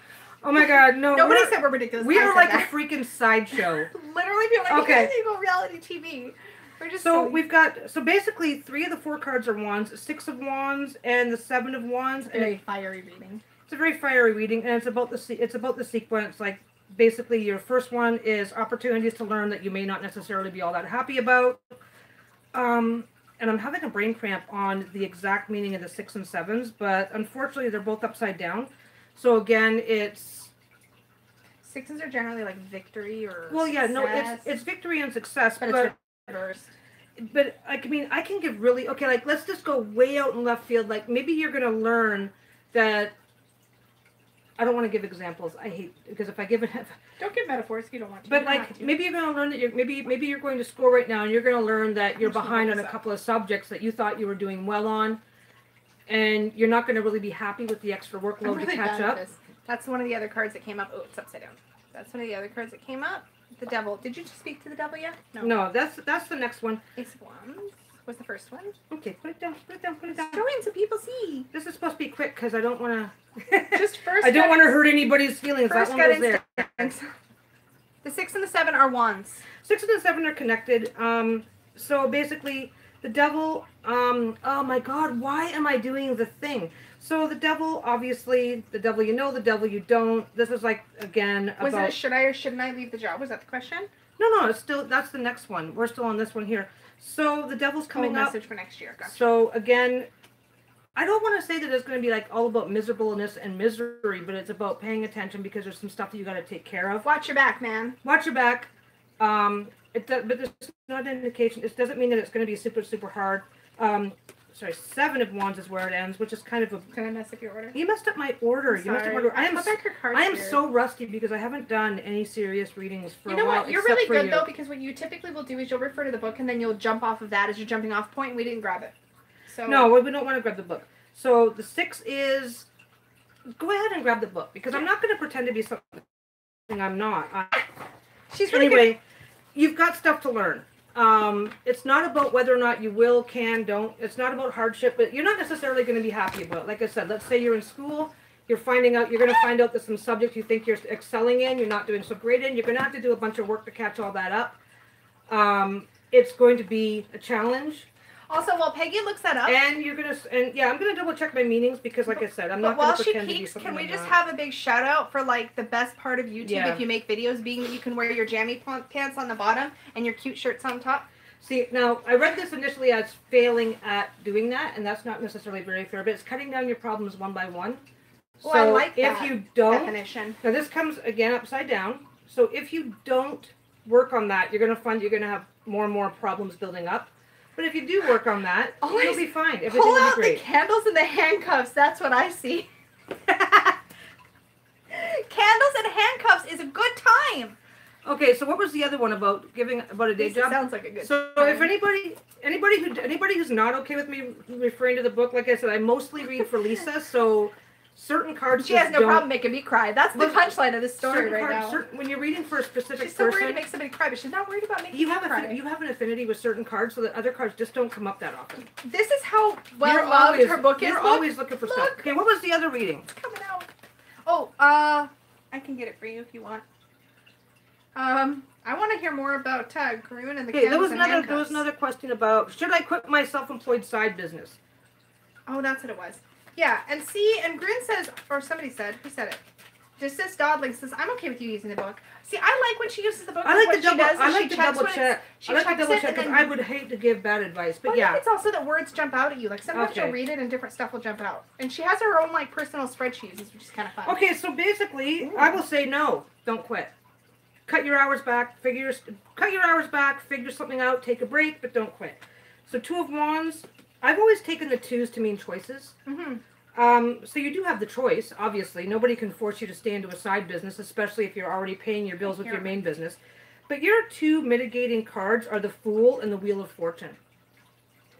Oh my God, no!
Nobody said we're ridiculous.
We are like a freaking sideshow.
Literally, people are like,
okay.
You guys reality TV. We're just
so
silly.
we've got basically 3 of the 4 cards are Wands, 6 of Wands, and the 7 of Wands.
Very fiery reading.
It's a very fiery reading, and it's about the sequence. Like basically, your first one is opportunities to learn that you may not necessarily be all that happy about. And I'm having a brain cramp on the exact meaning of the 6 and 7s, but unfortunately, they're both upside down. So again, it's
6s are generally like victory or
yeah,
success.
no, it's victory and success,
but it's reversed.
But I mean, I can give really like let's just go way out in left field. Like maybe you're gonna learn that. I don't want to give examples. I hate because if I give it.
Don't give metaphors if you don't want to.
But like maybe you're gonna learn that maybe you're going to school right now and you're gonna learn that you're behind on a couple of subjects that you thought you were doing well on, and you're not gonna really be happy with the extra workload to catch up.
That's one of the other cards that came up. Oh, it's upside down. That's one of the other cards that came up. The devil. Did you just speak to the devil yet?
No, that's the next one.
Ace of Wands was the first one.
Okay, put it down.
Throw in so people see.
This is supposed to be quick because I don't want to.
Just first.
I don't want to hurt anybody's feelings.
First
that one was there.
The 6 and the 7 are Wands.
6 and the 7 are connected. So basically, the devil. Oh my God, why am I doing the thing? So the devil, obviously, the devil you know, the devil you don't. This is like again about.
Was it a should I or shouldn't I leave the job? Was that the question?
No, it's still that's the next one. We're still on this one here. So the devil's coming up.
Message for next year. Gotcha.
So again, I don't want to say that it's going to be like all about miserableness and misery, but it's about paying attention because there's some stuff that you got to take care of.
Watch your back, man.
Watch your back. But there's not an indication. It doesn't mean that it's going to be super, super hard. Sorry, 7 of Wands is where it ends, which is kind of a...
Can I mess up your order?
You messed up my order.
Sorry.
You messed up my order. I am
here.
so rusty because I haven't done any serious readings for a while.
You know what? You're really good,
you.
though, because what you typically will do is you'll refer to the book, and then you'll jump off of that as your jumping off point, and we didn't grab it. So
no, we don't want to grab the book. So the 6 is... Go ahead and grab the book, because I'm not going to pretend to be something I'm not.
She's really
anyway,
good.
You've got stuff to learn. It's not about whether or not you will, can, don't. It's not about hardship, but you're not necessarily going to be happy about it. Like I said, let's say you're in school, you're going to find out that some subjects you think you're excelling in, you're not doing so great in, you're going to have to do a bunch of work to catch all that up. It's going to be a challenge.
Also, while Peggy looks that up,
and I'm gonna double check my meanings because, like I said, I'm not going to pretend to be something.
Can we just have a big shout out for like the best part of YouTube if you make videos, being that you can wear your jammy pants on the bottom and your cute shirts on top?
See, now I read this initially as failing at doing that, and that's not necessarily very fair. But it's cutting down your problems one by one.
Well,
so
I like that
if you don't,
definition.
Now this comes again upside down. So if you don't work on that, you're going to find you're going to have more and more problems building up. But if you do work on that, you'll be fine. Everything
pull
will
out
be great.
the candles and the handcuffs. That's what I see. Candles and handcuffs is a good time.
Okay, so what was the other one about a day job?
Sounds like a good.
So
time.
if anybody who's not okay with me referring to the book, like I said, I mostly read for Lisa, so certain cards.
She has no problem making me cry. That's the punchline of this story right now.
When you're reading for a specific
she's so
person,
worried to make somebody cry, but she's not worried about making you cry.
You have an affinity with certain cards, so that other cards just don't come up that often.
This is how well loved her book is.
You're always looking for stuff. Okay, what was the other reading?
It's coming out. Oh, I can get it for you if you want. I want to hear more about Groon and the candles and handcuffs.
There was another question about, should I quit my self-employed side business?
Oh, that's what it was. Yeah, and Groon says, or somebody said, who said it? Just Dodling says, I'm okay with you using the book. See, I like when she uses the book.
I like
what
to double.
she does
I
is
like
she
to
checks
double
what
check.
she
I like to
checks
double
it,
check
and
because
then-
I would hate to give bad advice, but
Well, I
yeah.
think it's also that words jump out at you. Like sometimes
Okay.
you'll read it and different stuff will jump out. And she has her own like personal spread she uses, which is kind of fun.
Okay, so basically,
Ooh.
I will say no. Don't quit. Cut your hours back. Cut your hours back. Figure something out. Take a break, but don't quit. So 2 of Wands. I've always taken the 2s to mean choices.
Mm-hmm.
So you do have the choice. Obviously, nobody can force you to stay into a side business, especially if you're already paying your bills with your main business. But your 2 mitigating cards are the Fool and the Wheel of Fortune.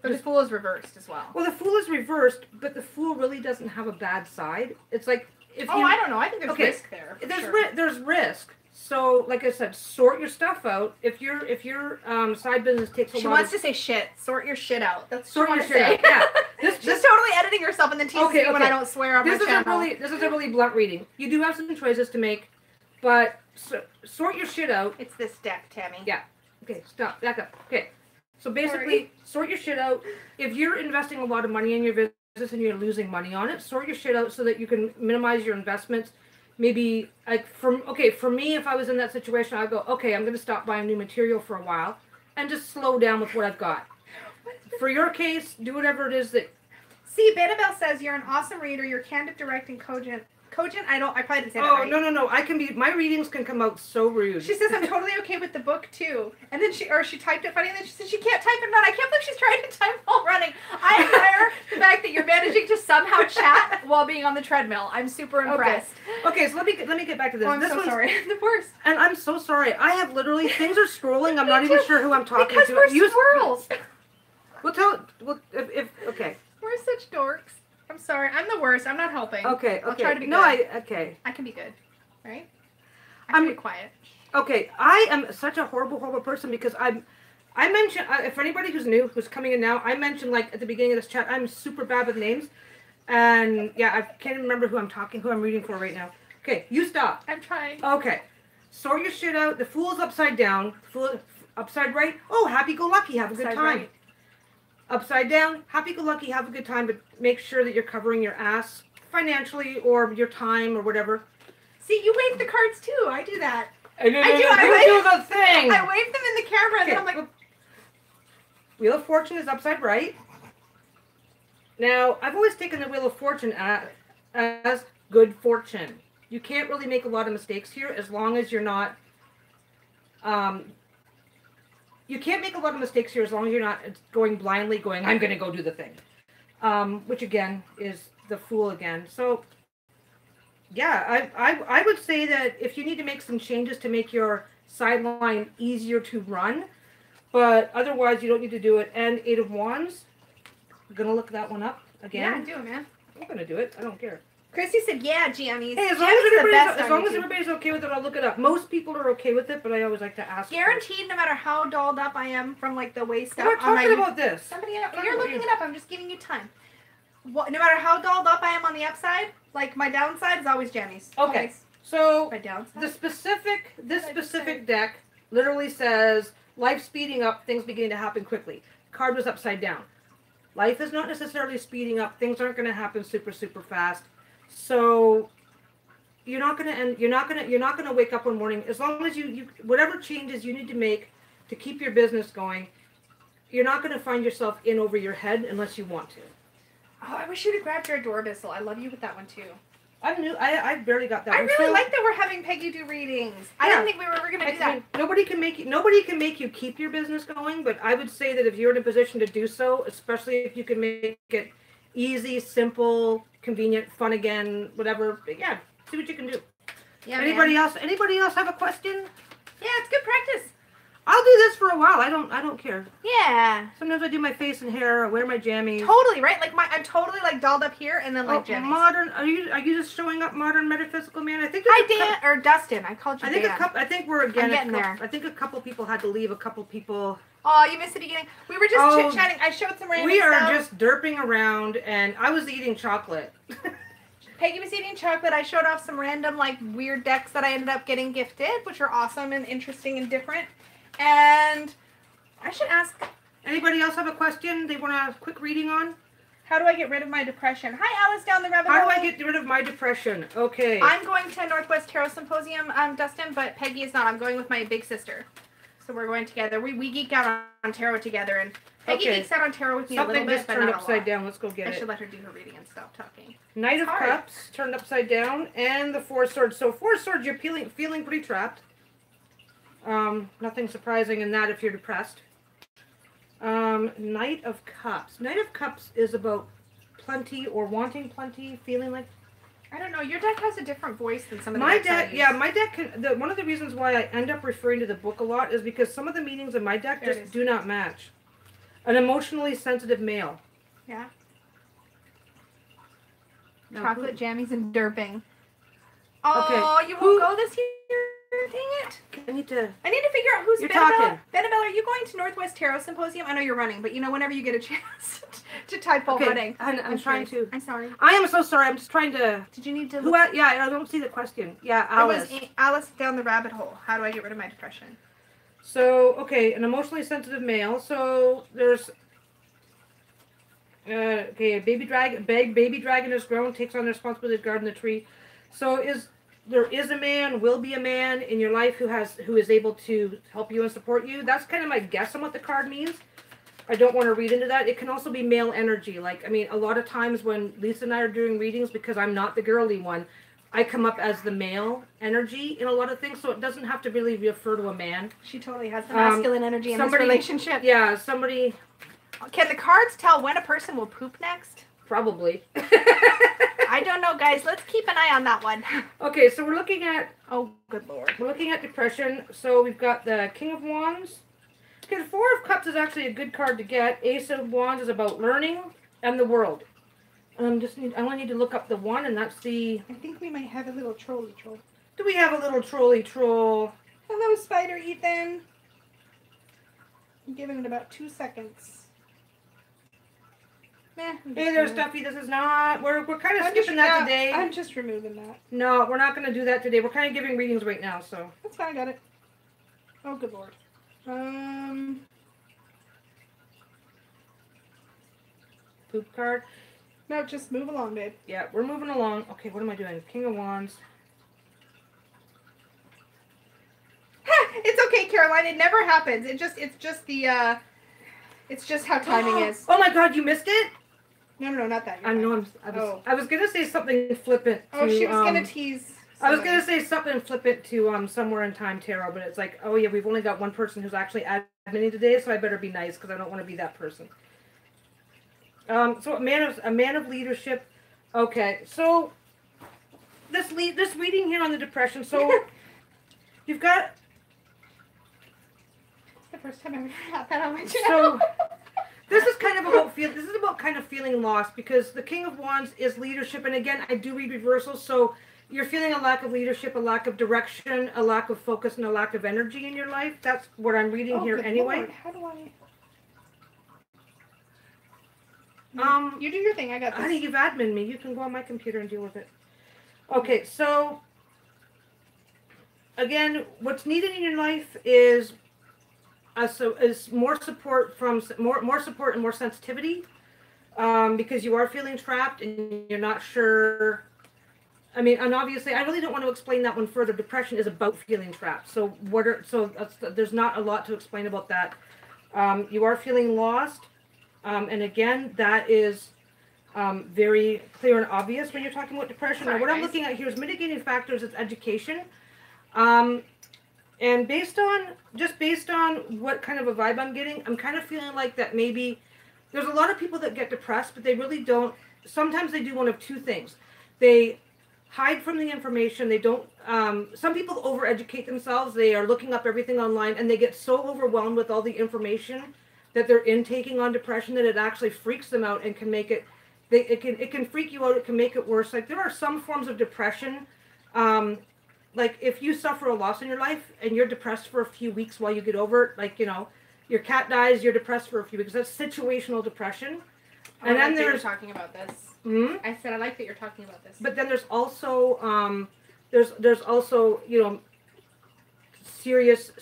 But the Fool is reversed as well.
Well, the Fool is reversed, but the Fool really doesn't have a bad side. It's like if you.
I don't know. I think there's risk there.
There's risk. So, like I said, sort your stuff out. If your side business takes a
She
lot
wants to say shit. Sort your shit out. That's
sort
what
your
she
shit
wants to
out.
say.
Yeah.
She's totally editing herself and then teases me when I don't swear on my channel.
This is a really blunt reading. You do have some choices to make, but sort your shit out.
It's this deck, Tammy.
Yeah. Okay, stop. Back up. Okay. So basically, sort your shit out. If you're investing a lot of money in your business and you're losing money on it, sort your shit out so that you can minimize your investments. Maybe like for me, if I was in that situation, I'd go, okay, I'm going to stop buying new material for a while and just slow down with what I've got. For your case, do whatever it is that.
See, Bettabelle says you're an awesome reader. You're candid, direct, and cogent. Cogent? I probably didn't say that right.
No. I can be. My readings can come out so rude.
She says I'm totally okay with the book too. And then she typed it funny, and then she said she can't type and run. I can't believe she's trying to type while running. I admire the fact that you're managing to somehow chat while being on the treadmill. I'm super impressed.
Okay, so let me get back to this.
Oh, I'm
this
so
one's,
sorry. The worst.
And I'm so sorry. I have literally things are scrolling. I'm not even sure who I'm talking
because
to.
We're squirrels.
Okay.
We're such dorks. I'm sorry. I'm the worst. I'm not helping.
Okay.
I'll try to be good. I can be good. Right? I can be quiet.
Okay. I am such a horrible person because I mentioned, if anybody who's new, who's coming in now, I mentioned like at the beginning of this chat, I'm super bad with names. And yeah, I can't even remember who I'm reading for right now. Okay, you stop.
I'm trying.
Okay. Sort your shit out. The Fool's upside down. Fool upside right. Oh, happy-go-lucky. Have a good time. Right. Upside down. Happy-go-lucky. Have a good time. But make sure that you're covering your ass financially or your time or whatever.
See, you wave the cards too. I do that.
I do the thing.
I wave them in the camera and then I'm like...
Wheel of Fortune is upside right. Now, I've always taken the Wheel of Fortune as good fortune. You can't really make a lot of mistakes here as long as you're not... you can't make a lot of mistakes here as long as you're not going blindly going, I'm going to go do the thing. Which, again, is the Fool again. So, yeah, I would say that if you need to make some changes to make your sideline easier to run, but otherwise you don't need to do it. And 8 of Wands, I'm going to look that one up again.
Yeah, do it, man.
I'm going to do it. I don't care.
Chrissy said, yeah, Gianni's.
Hey, as long as everybody's okay with it, I'll look it up. Most people are okay with it, but I always like to ask.
Guaranteed, no matter how dolled up I am from like the waist up.
We're talking about this.
You're looking it up. I'm just giving you time. No matter how dolled up I am on the upside, like my downside is always Gianni's.
Okay.
Always.
So
my downside.
this specific deck literally says life speeding up, things beginning to happen quickly. Card was upside down. Life is not necessarily speeding up. Things aren't going to happen super fast. So you're not gonna wake up one morning as long as you whatever changes you need to make to keep your business going. You're not gonna find yourself in over your head unless you want to.
Oh, I wish you'd have grabbed your Adorabissel. I love you with that one too.
I'm new. I barely got that.
I really like that we're having Peggy do readings. I didn't think we were ever gonna do that.
Nobody can make you keep your business going, but I would say that if you're in a position to do so, especially if you can make it easy, simple, convenient, fun again, whatever. Yeah, see what you can do. Yeah. Anybody else have a question?
Yeah, it's good practice.
I'll do this for a while. I don't care.
Yeah.
Sometimes I do my face and hair. I wear my jammies.
Totally right. Like I'm totally like dolled up here and then like jammies.
Modern. Are you just showing up, modern metaphysical man? I think.
Hi Dan or Dustin. I called you.
I think we're again.
I'm getting there.
I think a couple people had to leave. A couple people.
Oh, you missed the beginning. We were just chit chatting. I showed some random stuff.
We are just derping around, and I was eating chocolate.
Peggy was eating chocolate. I showed off some random like weird decks that I ended up getting gifted, which are awesome and interesting and different. And I should ask.
Anybody else have a question they want a quick reading on?
How do I get rid of my depression? Hi, Alice down the rabbit hole.
How do I get rid of my depression? Okay.
I'm going to Northwest Tarot Symposium, Dustin, but Peggy is not. I'm going with my big sister. So we're going together. We geek out on tarot together, and Peggy geeks out on tarot with me a little bit,
Something just turned upside down. Let's go get it.
I should let her do her reading and stop talking.
Knight of Cups turned upside down, and the Four Swords. So Four Swords, you're feeling pretty trapped. Nothing surprising in that if you're depressed. Knight of Cups. Knight of Cups is about plenty or wanting plenty, feeling like...
I don't know. Your deck has a different voice than some of the
my
decks I
deck.
use.
Yeah, my deck. One of the reasons why I end up referring to the book a lot is because some of the meanings in my deck just do not match. An emotionally sensitive male.
Yeah.
No,
chocolate jammies and derping. Oh, okay. You won't go this year? Dang it.
I need to
figure out who's
You're
Benabella.
talking.
Benabella, are you going to Northwest Tarot Symposium? I know you're running, but you know, whenever you get a chance to type while running.
I'm trying to.
I'm sorry.
I am so sorry. I'm just trying to.
Did you need to?
Yeah, I don't see the question. Yeah, Alice.
It was Alice down the rabbit hole. How do I get rid of my depression?
So, okay, an emotionally sensitive male. So there's. Okay, a baby dragon has grown, takes on the responsibility to garden the tree. So there is a man, will be a man in your life who is able to help you and support you. That's kind of my guess on what the card means. I don't want to read into that. It can also be male energy. Like, I mean, a lot of times when Lisa and I are doing readings, because I'm not the girly one, I come up as the male energy in a lot of things, so it doesn't have to really refer to a man.
She totally has the masculine energy in this relationship.
Yeah, somebody...
Can the cards tell when a person will poop next?
Probably.
I don't know, guys. Let's keep an eye on that one.
Okay, so we're looking at...
Oh, good Lord.
We're looking at depression. So we've got the King of Wands. Okay, the Four of Cups is actually a good card to get. Ace of Wands is about learning and the world. I only need to look up the one, and that's the...
I think we might have a little trolly troll.
Do we have a little trolly troll?
Hello, Spider Ethan. I'm giving it about 2 seconds.
Hey there, Stuffy. This is not... We're kind of skipping that today.
I'm just removing that.
No, we're not going to do that today. We're kind of giving readings right now, so...
That's fine. I got it. Oh, good Lord.
Poop card.
No, just move along, babe.
Yeah, we're moving along. Okay, what am I doing? King of Wands.
It's okay, Caroline. It never happens. It's just how timing is.
Oh my God, you missed it?
No, not that.
I was gonna say something flippant.
She was gonna tease.
I was gonna say something flippant to Somewhere in Time Tarot, but it's like, oh yeah, we've only got one person who's actually adminning today, so I better be nice because I don't want to be that person. So a man of leadership. Okay, so this reading here on the depression. So you've got.
The first time I ever had that on my channel.
So this is kind of about feeling lost, because the King of Wands is leadership, and again, I do read reversals, so you're feeling a lack of leadership, a lack of direction, a lack of focus, and a lack of energy in your life. That's what I'm reading here anyway.
Lord. How do I? You do your thing. I got this.
Honey, you've admin me. You can go on my computer and deal with it. Okay, so again, what's needed in your life is more support more support and more sensitivity, because you are feeling trapped and you're not sure. I mean, and obviously, I really don't want to explain that one further. Depression is about feeling trapped. So there's not a lot to explain about that. You are feeling lost, and again, that is very clear and obvious when you're talking about depression. Now, what I'm looking at here is mitigating factors. It's education. And based on what kind of a vibe I'm getting, I'm kind of feeling like that maybe there's a lot of people that get depressed, but they really don't. Sometimes they do one of two things. They hide from the information. They don't. Some people overeducate themselves. They are looking up everything online, and they get so overwhelmed with all the information that they're intaking on depression that it actually freaks them out and can make it. It can freak you out. It can make it worse. Like, there are some forms of depression. Like, if you suffer a loss in your life and you're depressed for a few weeks while you get over it, like, you know, your cat dies, you're depressed for a few weeks. That's situational depression. And then you're talking about this.
I said I like that you're talking about this.
But then there's also there's also, you know, serious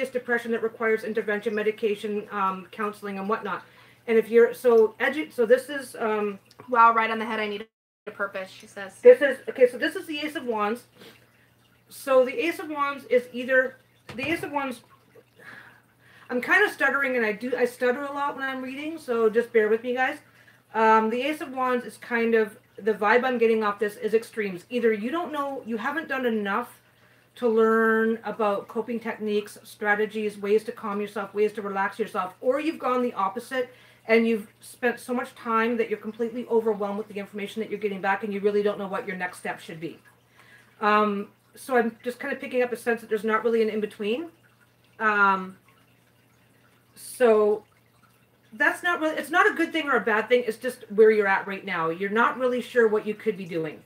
depression that requires intervention, medication, counseling, and whatnot. And if you're so this is
wow, right on the head. I need a purpose, she says.
this is okay. So this is the Ace of Wands. So the Ace of Wands is either the Ace of Wands. I'm kind of stuttering, and I stutter a lot when I'm reading, so just bear with me, guys. The Ace of Wands is kind of the vibe I'm getting off this is extremes. Either you don't know, you haven't done enough to learn about coping techniques, strategies, ways to calm yourself, ways to relax yourself, or you've gone the opposite and you've spent so much time that you're completely overwhelmed with the information that you're getting back and you really don't know what your next step should be. So I'm just kind of picking up a sense that there's not really an in-between. So that's not really, it's not a good thing or a bad thing. It's just where you're at right now. You're not really sure what you could be doing.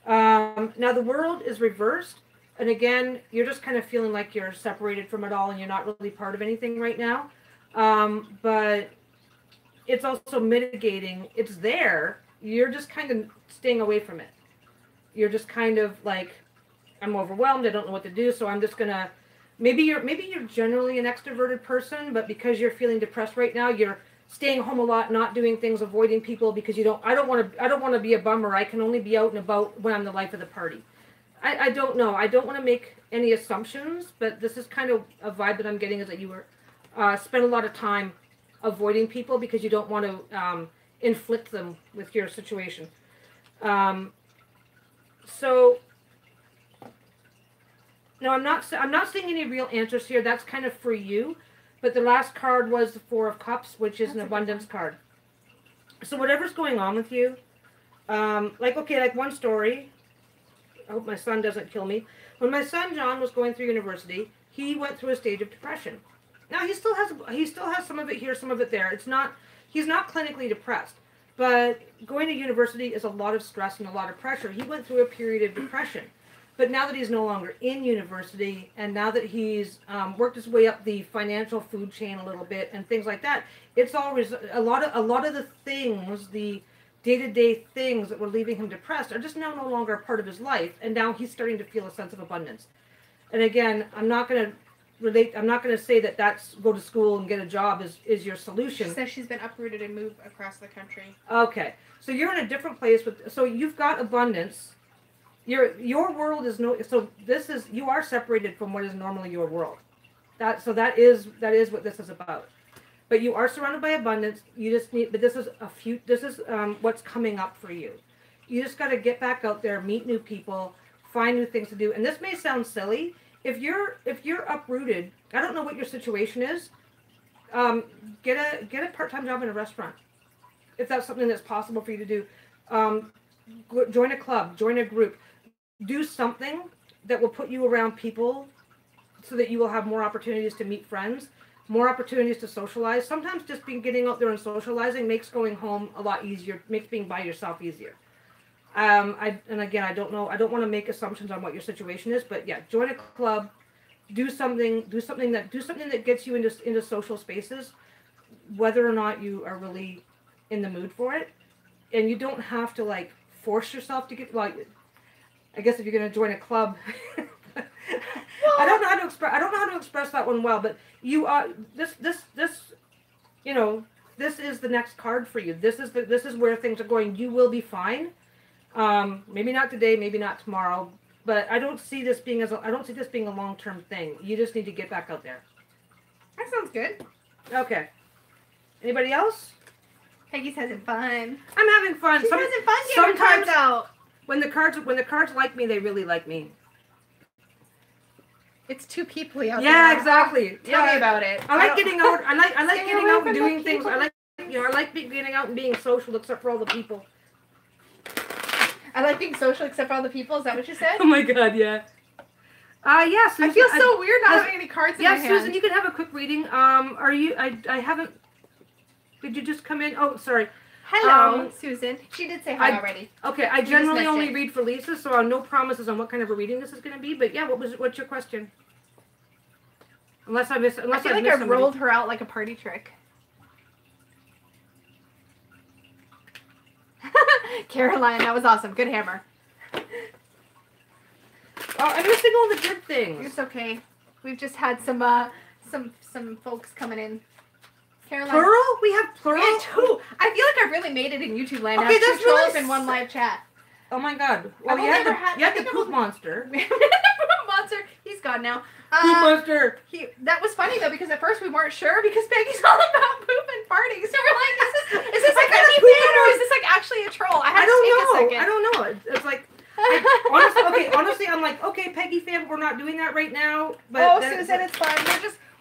Now the world is reversed. And again, you're just kind of feeling like you're separated from it all and you're not really part of anything right now. But it's also mitigating. It's there. You're just kind of staying away from it. You're just kind of like, I'm overwhelmed. I don't know what to do. So I'm just going to, maybe you're generally an extroverted person, but because you're feeling depressed right now, you're staying home a lot, not doing things, avoiding people because I don't want to be a bummer. I can only be out and about when I'm the life of the party. I don't know. I don't want to make any assumptions, but this is kind of a vibe that I'm getting is that you were spend a lot of time avoiding people because you don't want to inflict them with your situation. So no, I'm not seeing any real answers here. That's kind of for you. But the last card was the Four of Cups, which is an abundance card. So whatever's going on with you, like one story. I hope my son doesn't kill me. When my son John was going through university, he went through a stage of depression. Now he still has some of it here, some of it there. He's not clinically depressed, but going to university is a lot of stress and a lot of pressure. He went through a period of depression, but now that he's no longer in university and now that he's worked his way up the financial food chain a little bit and things like that, it's always a lot of the things, the day-to-day things that were leaving him depressed are just now no longer a part of his life, and now he's starting to feel a sense of abundance. And again, I'm not going to say that that's go to school and get a job is your solution.
She says she's been uprooted and moved across the country.
Okay. So you're in a different place so you've got abundance. Your world is you are separated from what is normally your world. That is what this is about. But you are surrounded by abundance. But this is what's coming up for you. You just got to get back out there, meet new people, find new things to do. And this may sound silly. If you're uprooted, I don't know what your situation is. Get a part-time job in a restaurant, if that's something that's possible for you to do. Join a club, join a group, do something that will put you around people, so that you will have more opportunities to meet friends. More opportunities to socialize. Sometimes just getting out there and socializing makes going home a lot easier, makes being by yourself easier. I don't know. I don't want to make assumptions on what your situation is, but yeah, join a club, do something that gets you into social spaces, whether or not you are really in the mood for it. And you don't have to like force yourself to get I guess if you're going to join a club. I don't know how to express that one well, but you are this is the next card for you. This is where things are going. You will be fine. Maybe not today, maybe not tomorrow, but I don't see this being a long-term thing. You just need to get back out there.
That sounds good.
Okay. Anybody else?
Peggy's having fun.
I'm having fun.
She's having fun getting her cards out.
When the cards like me, they really like me.
It's too peoply out there.
Yeah, exactly.
Tell me about it.
I like getting out. I like getting out and doing things. I like getting out and being social, except for all the people.
I like being social, except for all the people. Is that what you said?
Oh my God, yeah. Yeah. Susan,
I feel so weird not having any cards in my hand.
Yeah, Susan, you can have a quick reading. Are you? I haven't. Did you just come in? Oh, sorry.
Hello, Susan. She did say hi already.
Okay, I generally only read for Lisa, so no promises on what kind of a reading this is going to be. But yeah, what's your question? Unless I feel like I
rolled her out like a party trick. Caroline, that was awesome. Good hammer.
Oh, I'm missing all the good things.
It's okay. We've just had some folks coming in. Caroline.
Plural? We have plural?
We had 2. I feel like I've really made it in YouTube land.
Okay,
I have 2
that's really
trolls in one live chat.
Oh my god. Well,
I've
you had
never had-
you
I
had the
think I've
poop
only-
monster.
Monster. He's gone now.
Poop monster.
That was funny though because at first we weren't sure because Peggy's all about poop and farting. So we're like, is this like a new thing or is this like actually a troll? I
don't know. It's like honestly, I'm like, okay, Peggy fam, we're not doing that right now. But
Susan, it's fine.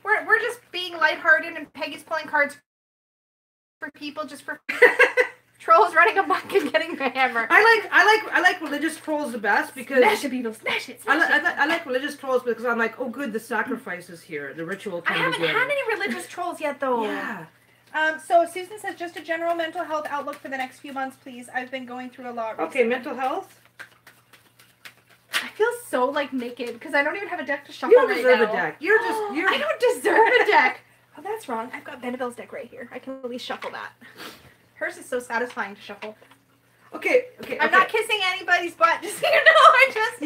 We're just being lighthearted and Peggy's pulling cards for people just for trolls running amok and getting the hammer.
I like religious trolls the best because
smash it, people, smash it.
I like religious trolls because I'm like, oh good, the sacrifice is here, the ritual can begin.
I haven't had any religious trolls yet though.
Yeah.
So Susan says, just a general mental health outlook for the next few months, please. I've been going through a lot recently.
Okay, mental health.
I feel so like naked because I don't even have a deck to shuffle
You don't
right
deserve
now.
a deck. You're
I don't deserve a deck. Oh, that's wrong. I've got Benabelle's deck right here. I can at least shuffle that. Hers is so satisfying to shuffle.
Okay.
I'm not kissing anybody's butt, just so you know. I just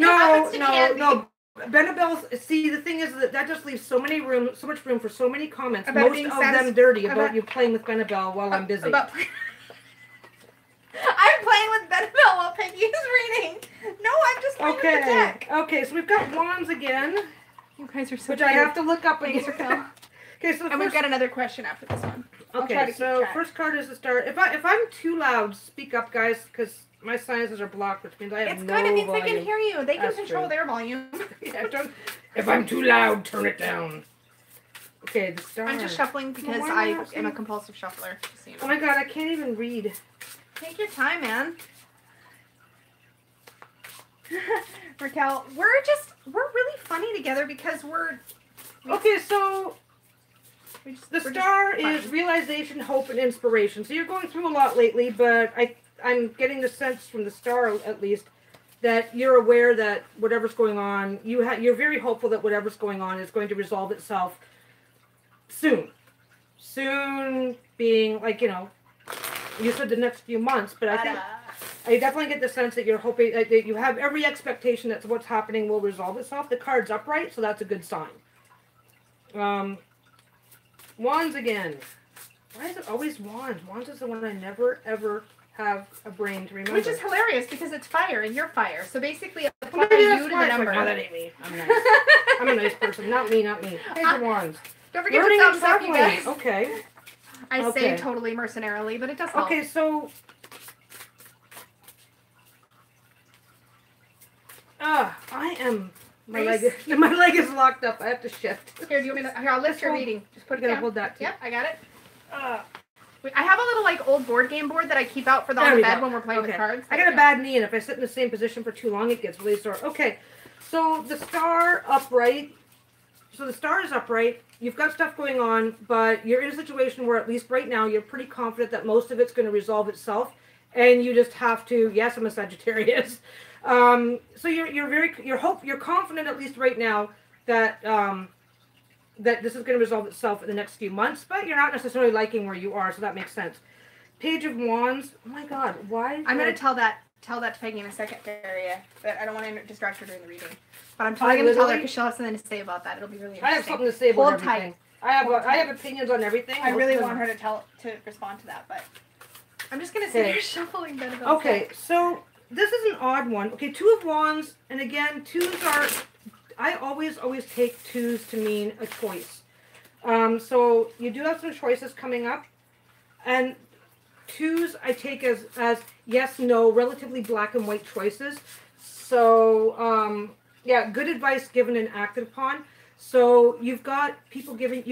No. Benabelle's. See, the thing is that just leaves so much room for so many comments.
About
most
being
of them dirty about you playing with Benabelle while I'm busy.
I'm playing with Benabelle while Peggy is reading. No, I'm just playing with the deck.
Okay, so we've got wands again.
You guys are so
Which I have to look up again. Okay, so
we've got another question after this one.
Okay, so first card is the star. If I'm too loud, speak up, guys, because my sinuses are blocked, which means I have no volume.
It means they can hear you. They can control their volume.
Yeah, if I'm too loud, turn it down. Okay, the star.
I'm just shuffling because I am a compulsive shuffler. So you know.
Oh my god, I can't even read.
Take your time, man. Raquel, we're really funny together because
Okay, so the star is realization, hope, and inspiration. So you're going through a lot lately, but I'm getting the sense from the star, at least, that you're aware that whatever's going on, you're very hopeful that whatever's going on is going to resolve itself soon. Soon being, like, you said the next few months, but I definitely get the sense that you're hoping, that you have every expectation that what's happening will resolve itself. The card's upright, so that's a good sign. Wands again. Why is it always wands? Wands is the one I never, ever have a brain to remember.
Which is hilarious because it's fire and you're fire. So basically, apply you to the number.
That ain't me. I'm nice. I'm a nice person. Not me. Page of wands.
Don't forget to thumbs up, you guys.
Okay.
I say totally mercenarily, but it does help.
Okay, so... I am... My leg is locked up. I have to shift.
Here, do you want me to... Here, I'll lift your reading. Just put it down.
Hold that too.
Yep, I got it. I have a little, old board game board that I keep out for on the bed when we're playing with cards.
I got a bad knee, and if I sit in the same position for too long, it gets really sore. Okay, so the star upright. So the star is upright. You've got stuff going on, but you're in a situation where, at least right now, you're pretty confident that most of it's going to resolve itself, and you just have to. Yes, I'm a Sagittarius. So you're confident, at least right now, that that this is going to resolve itself in the next few months, but you're not necessarily liking where you are, so that makes sense. Page of Wands. Oh my God, why?
I'm going to tell that to Peggy in a second area, but I don't want to distract her during the reading. But I'm going to tell her because she'll have something to say about that. It'll be really interesting.
I have something to say about everything.
Tight.
I have opinions on everything.
I really want her to respond to that, but
I'm just going to sit here shuffling Benabelle.
Okay, so this is an odd one. Okay, Two of Wands, and again, twos are... I always take twos to mean a choice. So you do have some choices coming up, and twos I take as yes, no, relatively black and white choices. So yeah, good advice given and acted upon. So you've got people giving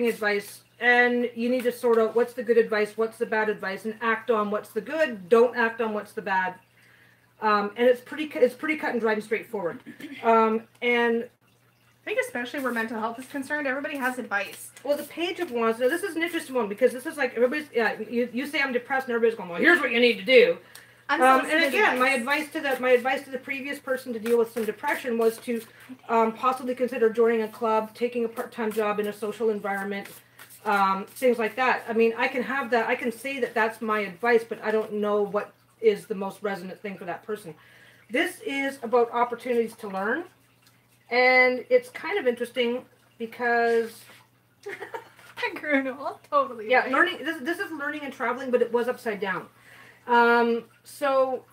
advice, and you need to sort out what's the good advice, what's the bad advice, and act on what's the good. Don't act on what's the bad. And it's pretty cut and dry and straightforward. And
I think especially where mental health is concerned, everybody has advice.
Well, the Page of Wands. Now, this is an interesting one because this is like everybody's. Yeah, you say I'm depressed, and everybody's going, well, here's what you need to do. And again, my advice to the previous person to deal with some depression was to possibly consider joining a club, taking a part-time job in a social environment, things like that. I mean, I can have that. I can say that that's my advice, but I don't know what is the most resonant thing for that person. This is about opportunities to learn, and it's kind of interesting because
Grunewald, totally.
Yeah,
right.
learning. This is learning and traveling, but it was upside down. So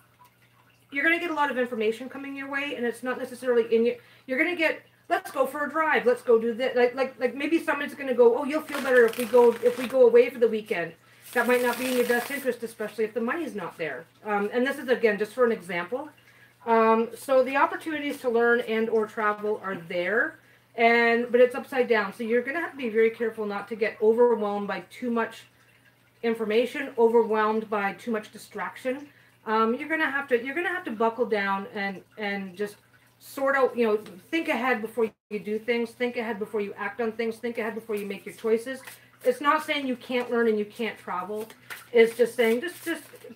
you're gonna get a lot of information coming your way, and it's not necessarily in your. You're gonna get. Let's go for a drive. Let's go do this. Like maybe someone's gonna go. Oh, you'll feel better if we go away for the weekend. That might not be in your best interest, especially if the money's not there. And this is again just for an example. So the opportunities to learn and or travel are there, but it's upside down. So you're gonna have to be very careful not to get overwhelmed by too much information, overwhelmed by too much distraction. You're gonna have to buckle down and just sort out, think ahead before you do things, think ahead before you act on things, think ahead before you make your choices. It's not saying you can't learn and you can't travel. It's just saying just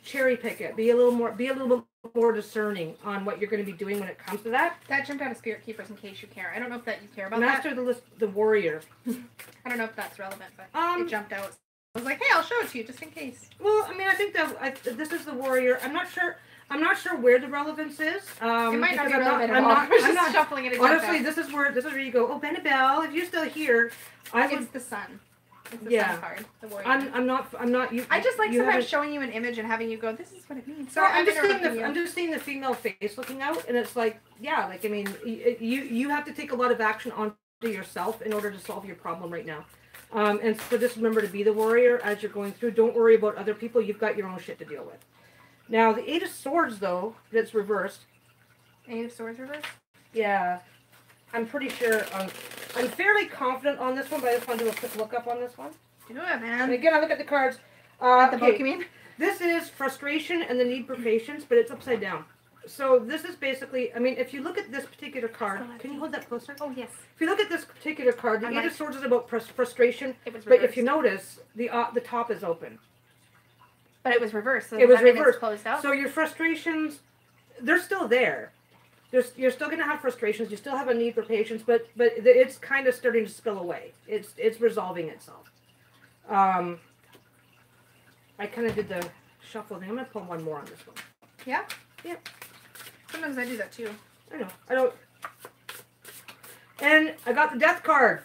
cherry pick it. Be a little bit more discerning on what you're going to be doing when it comes to that.
That jumped out of Spirit Keepers in case you care. I don't know if you care about
Master the warrior.
I don't know if that's relevant, but it jumped out. I was like, hey, I'll show it to you just in case.
Well, I mean, I think that this is the warrior. I'm not sure where the relevance is.
It might not be relevant at
I'm
all.
not,
I'm just shuffling it.
Honestly, this is where you go. Oh, Benabelle, if you're still here,
it's the sun. It's the sun card. The warrior.
I'm not.
I just like sometimes showing you an image and having you go, this is what it means.
So I'm just seeing the female face looking out, and it's like, yeah, like I mean, you have to take a lot of action onto yourself in order to solve your problem right now. And so just remember to be the warrior as you're going through. Don't worry about other people. You've got your own shit to deal with. Now, the Eight of Swords, though, that's reversed.
Eight of Swords reversed?
Yeah. I'm pretty sure. I'm fairly confident on this one, but I just want to do a quick look up on this one.
Do it, man.
And again, I look at the cards.
The book, you mean?
This is frustration and the need for patience, but it's upside down. So this is basically, I mean, if you look at this particular card, can you hold that closer?
Oh, yes.
If you look at this particular card, the Eight of Swords is about frustration,
it was
but if you notice, the top is open.
But it was reversed. So
it was reversed.
It's closed out?
So your frustrations, they're still there. You're still going to have frustrations. You still have a need for patience, but it's kind of starting to spill away. It's resolving itself. I kind of did the shuffle thing. I'm going to pull one more on this one.
Yeah?
Yeah.
Sometimes I do that too.
I know. I don't. And I got the Death card.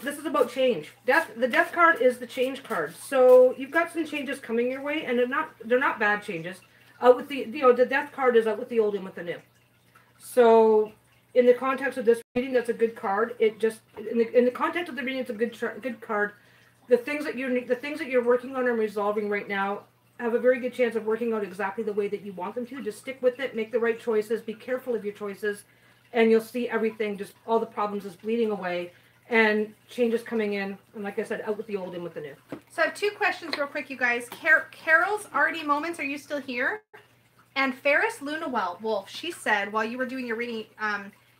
This is about change. The Death card is the change card. So you've got some changes coming your way, and they're not bad changes. With the Death card is out with the old and with the new. So in the context of this reading, that's a good card. It just in the context of the reading, it's a good card. The things that you're working on and resolving right now have a very good chance of working out exactly the way that you want them to. Just stick with it, make the right choices, be careful of your choices, and you'll see everything, just all the problems is bleeding away, and changes coming in, and like I said, out with the old and with the new.
So I have two questions real quick, you guys. Carol's Artie Moments, are you still here? And Ferris Luna Wolf, she said, while you were doing your reading,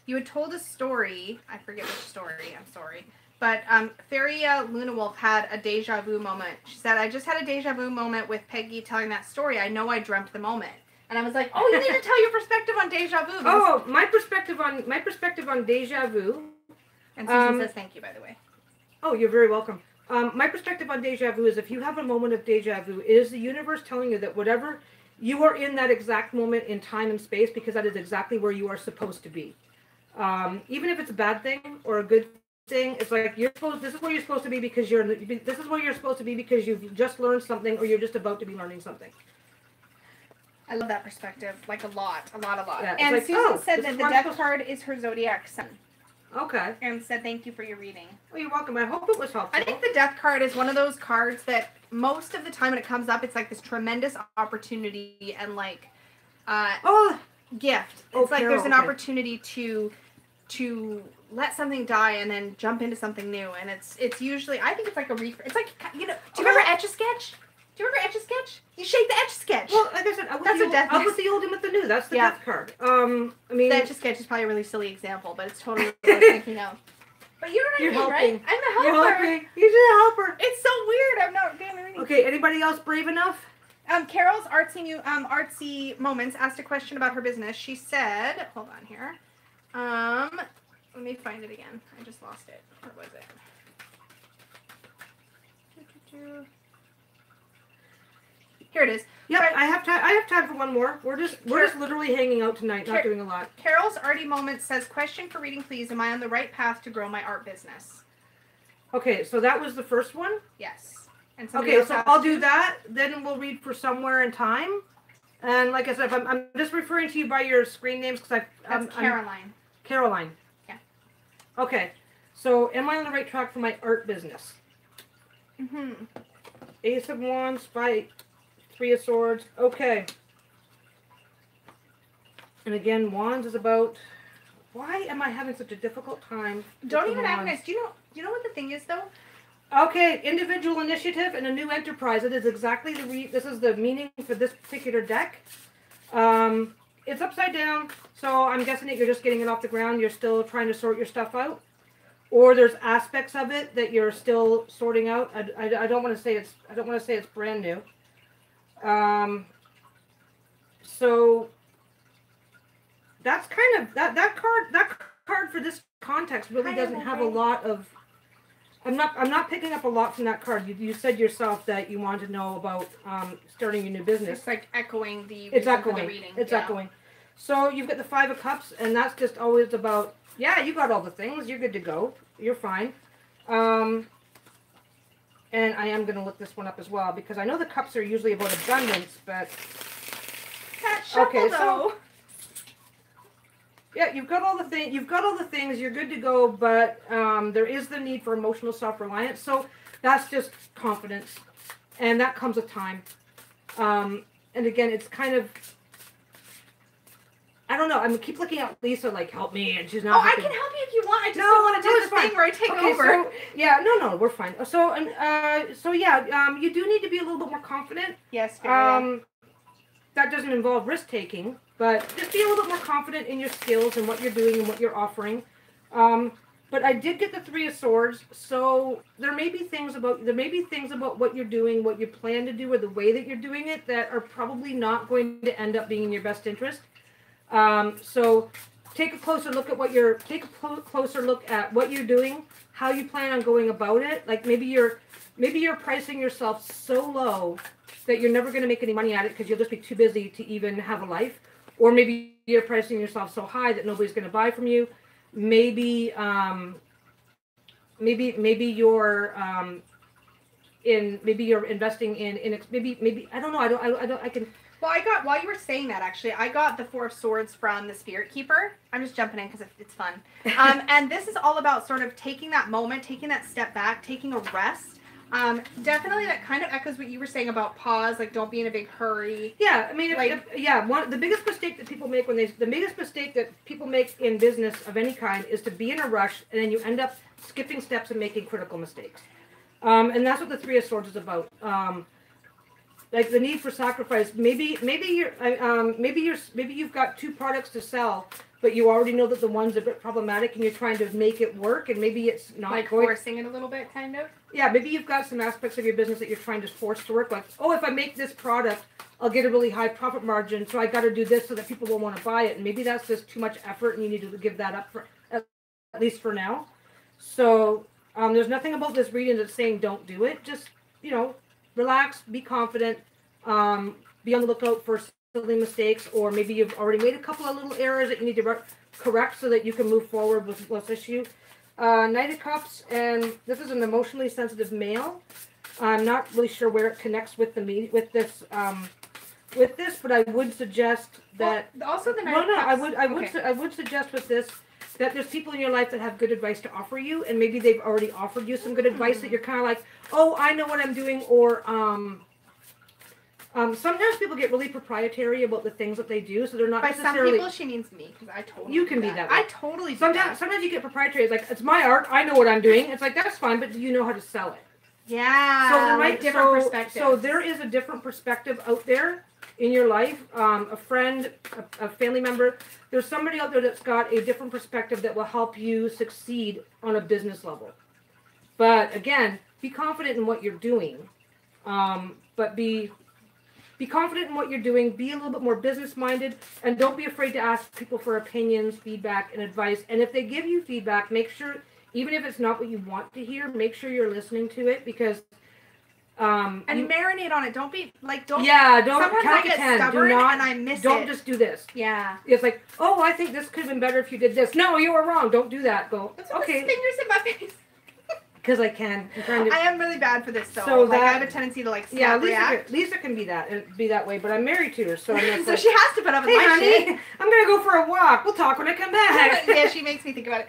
you had told a story, I forget which story, I'm sorry, but Feria Luna Wolf had a deja vu moment. She said, I just had a deja vu moment with Peggy telling that story. I know I dreamt the moment. And I was like, oh, you need to tell your perspective on deja vu.
Oh, my perspective on deja vu.
And Susan says thank you, by the way.
Oh, you're very welcome. My perspective on deja vu is if you have a moment of deja vu, it is the universe telling you that whatever you are in that exact moment in time and space, because that is exactly where you are supposed to be. Even if it's a bad thing or a good thing, it's like this is where you're supposed to be because this is where you're supposed to be because you've just learned something or you're just about to be learning something.
I love that perspective, like a lot.
Yeah,
and
like,
Susan said that the Death card is her zodiac sign.
Okay.
And said thank you for your reading.
Oh, you're welcome. I hope it was helpful.
I think the Death card is one of those cards that most of the time when it comes up, it's like this tremendous opportunity and like gift. It's like there's an opportunity to let something die and then jump into something new, and it's usually, I think it's like it's like, do you remember Etch-a-Sketch? Do you remember Etch-a-Sketch? You shake the Etch-a-Sketch.
Well, like I said, out with the old and with the new. That's the Death card. I mean,
the Etch-a-Sketch is probably a really silly example, but it's totally what I was thinking of. But you know what I mean, right? I'm the helper.
You're helping. You're the helper.
It's so weird. I'm not doing anything.
Okay, anybody else brave enough?
Carol's artsy moments asked a question about her business. She said, hold on here. Let me find it again. I just lost it. Where was it? Here it is.
Yep, I have time for one more. We're just literally hanging out tonight, not doing a lot.
Carol's Artie Moment says, question for reading, please. Am I on the right path to grow my art business?
Okay, so that was the first one.
Yes. And somebody
Okay,
else
so
asked
I'll do
you?
that. Then we'll read for Somewhere in Time. And like I said, I'm just referring to you by your screen names because
That's Caroline.
Caroline.
Yeah.
Okay, so am I on the right track for my art business?
Mm-hmm.
Ace of Wands, Fight, Three of Swords. Okay. And again, Wands is about. Why am I having such a difficult time?
Don't even agonize. Do you know what the thing is though?
Okay, individual initiative and a new enterprise. It is exactly this is the meaning for this particular deck. It's upside down, so I'm guessing that you're just getting it off the ground. You're still trying to sort your stuff out, or there's aspects of it that you're still sorting out. I don't want to say it's brand new. So that's kind of that card for this context really doesn't have a lot of. I'm not picking up a lot from that card. You said yourself that you wanted to know about starting your new business.
It's like echoing the
It's echoing.
the reading.
It's echoing. So you've got the Five of Cups, and that's just always about, yeah, you got all the things. You're good to go. You're fine. And I am going to look this one up as well, because I know the cups are usually about abundance, but...
That shuffle, though.
Yeah, you've got all the things. You've got all the things. You're good to go, but there is the need for emotional self-reliance. So that's just confidence, and that comes with time. And again, it's kind of. I don't know. I keep looking at Lisa like, help me, and she's not.
Oh, I can help you if you want. I just don't want to do this thing where I take over.
So, yeah, no, we're fine. So you do need to be a little bit more confident.
Yes.
That doesn't involve risk taking. But just be a little bit more confident in your skills and what you're doing and what you're offering. But I did get the Three of Swords, so there may be things about what you're doing, what you plan to do, or the way that you're doing it that are probably not going to end up being in your best interest. So take a closer look at what you're doing, how you plan on going about it. Like maybe you're pricing yourself so low that you're never going to make any money at it because you'll just be too busy to even have a life. Or maybe you're pricing yourself so high that nobody's going to buy from you. Maybe you're investing in maybe I don't know. I can.
Well, while you were saying that, actually, I got the Four of Swords from the Spirit Keeper. I'm just jumping in because it's fun. And this is all about sort of taking that moment, taking that step back, taking a rest. Definitely that kind of echoes what you were saying about pause, like don't be in a big hurry.
Yeah, I mean, the biggest mistake that people make in business of any kind is to be in a rush, and then you end up skipping steps and making critical mistakes. And that's what the Three of Swords is about. Like the need for sacrifice. Maybe you've got two products to sell, but you already know that the one's a bit problematic, and you're trying to make it work, and maybe it's not
like forcing it a little bit, kind of.
Yeah, maybe you've got some aspects of your business that you're trying to force to work. Like, oh, if I make this product, I'll get a really high profit margin, so I got to do this so that people will want to buy it. And maybe that's just too much effort, and you need to give that up for at least for now. So there's nothing about this reading that's saying don't do it. Just relax, be confident, be on the lookout for silly mistakes, or maybe you've already made a couple of little errors that you need to correct so that you can move forward with this issue. Knight of Cups, and this is an emotionally sensitive male. I'm not really sure where it connects with this, but I would suggest that.
Well, also the Knight of Cups.
I would suggest with this that there's people in your life that have good advice to offer you, and maybe they've already offered you some good advice that you're kind of like, oh, I know what I'm doing, or sometimes people get really proprietary about the things that they do, so they're not necessarily.
By some people, she means me, because I totally.
You can be that way.
I totally. Do
sometimes you get proprietary. It's like, it's my art. I know what I'm doing. It's like, that's fine, but do you know how to sell it?
Yeah.
So there
might different perspectives.
So there is a different perspective out there in your life. A friend, a family member. There's somebody out there that's got a different perspective that will help you succeed on a business level. But again, be confident in what you're doing. But be confident in what you're doing, be a little bit more business-minded, and don't be afraid to ask people for opinions, feedback, and advice. And if they give you feedback, make sure, even if it's not what you want to hear, make sure you're listening to it, because...
and marinate on it. Don't be, don't...
Yeah, don't...
Sometimes I get stubborn and I miss it.
Don't just do this.
Yeah.
It's like, oh, I think this could have been better if you did this. No, you were wrong. Don't do that. Go,
okay. Fingers in my face.
because I can. I'm trying to.
I am really bad for this though.
So
like I
that-
have a tendency to like
Yeah,
snap react.
Lisa can be that way, but I'm married to her, so I'm just
So
like,
she has to put up with
hey,
my
honey,
shit.
I'm gonna go for a walk. We'll talk when I come back.
Yeah, she makes me think about it.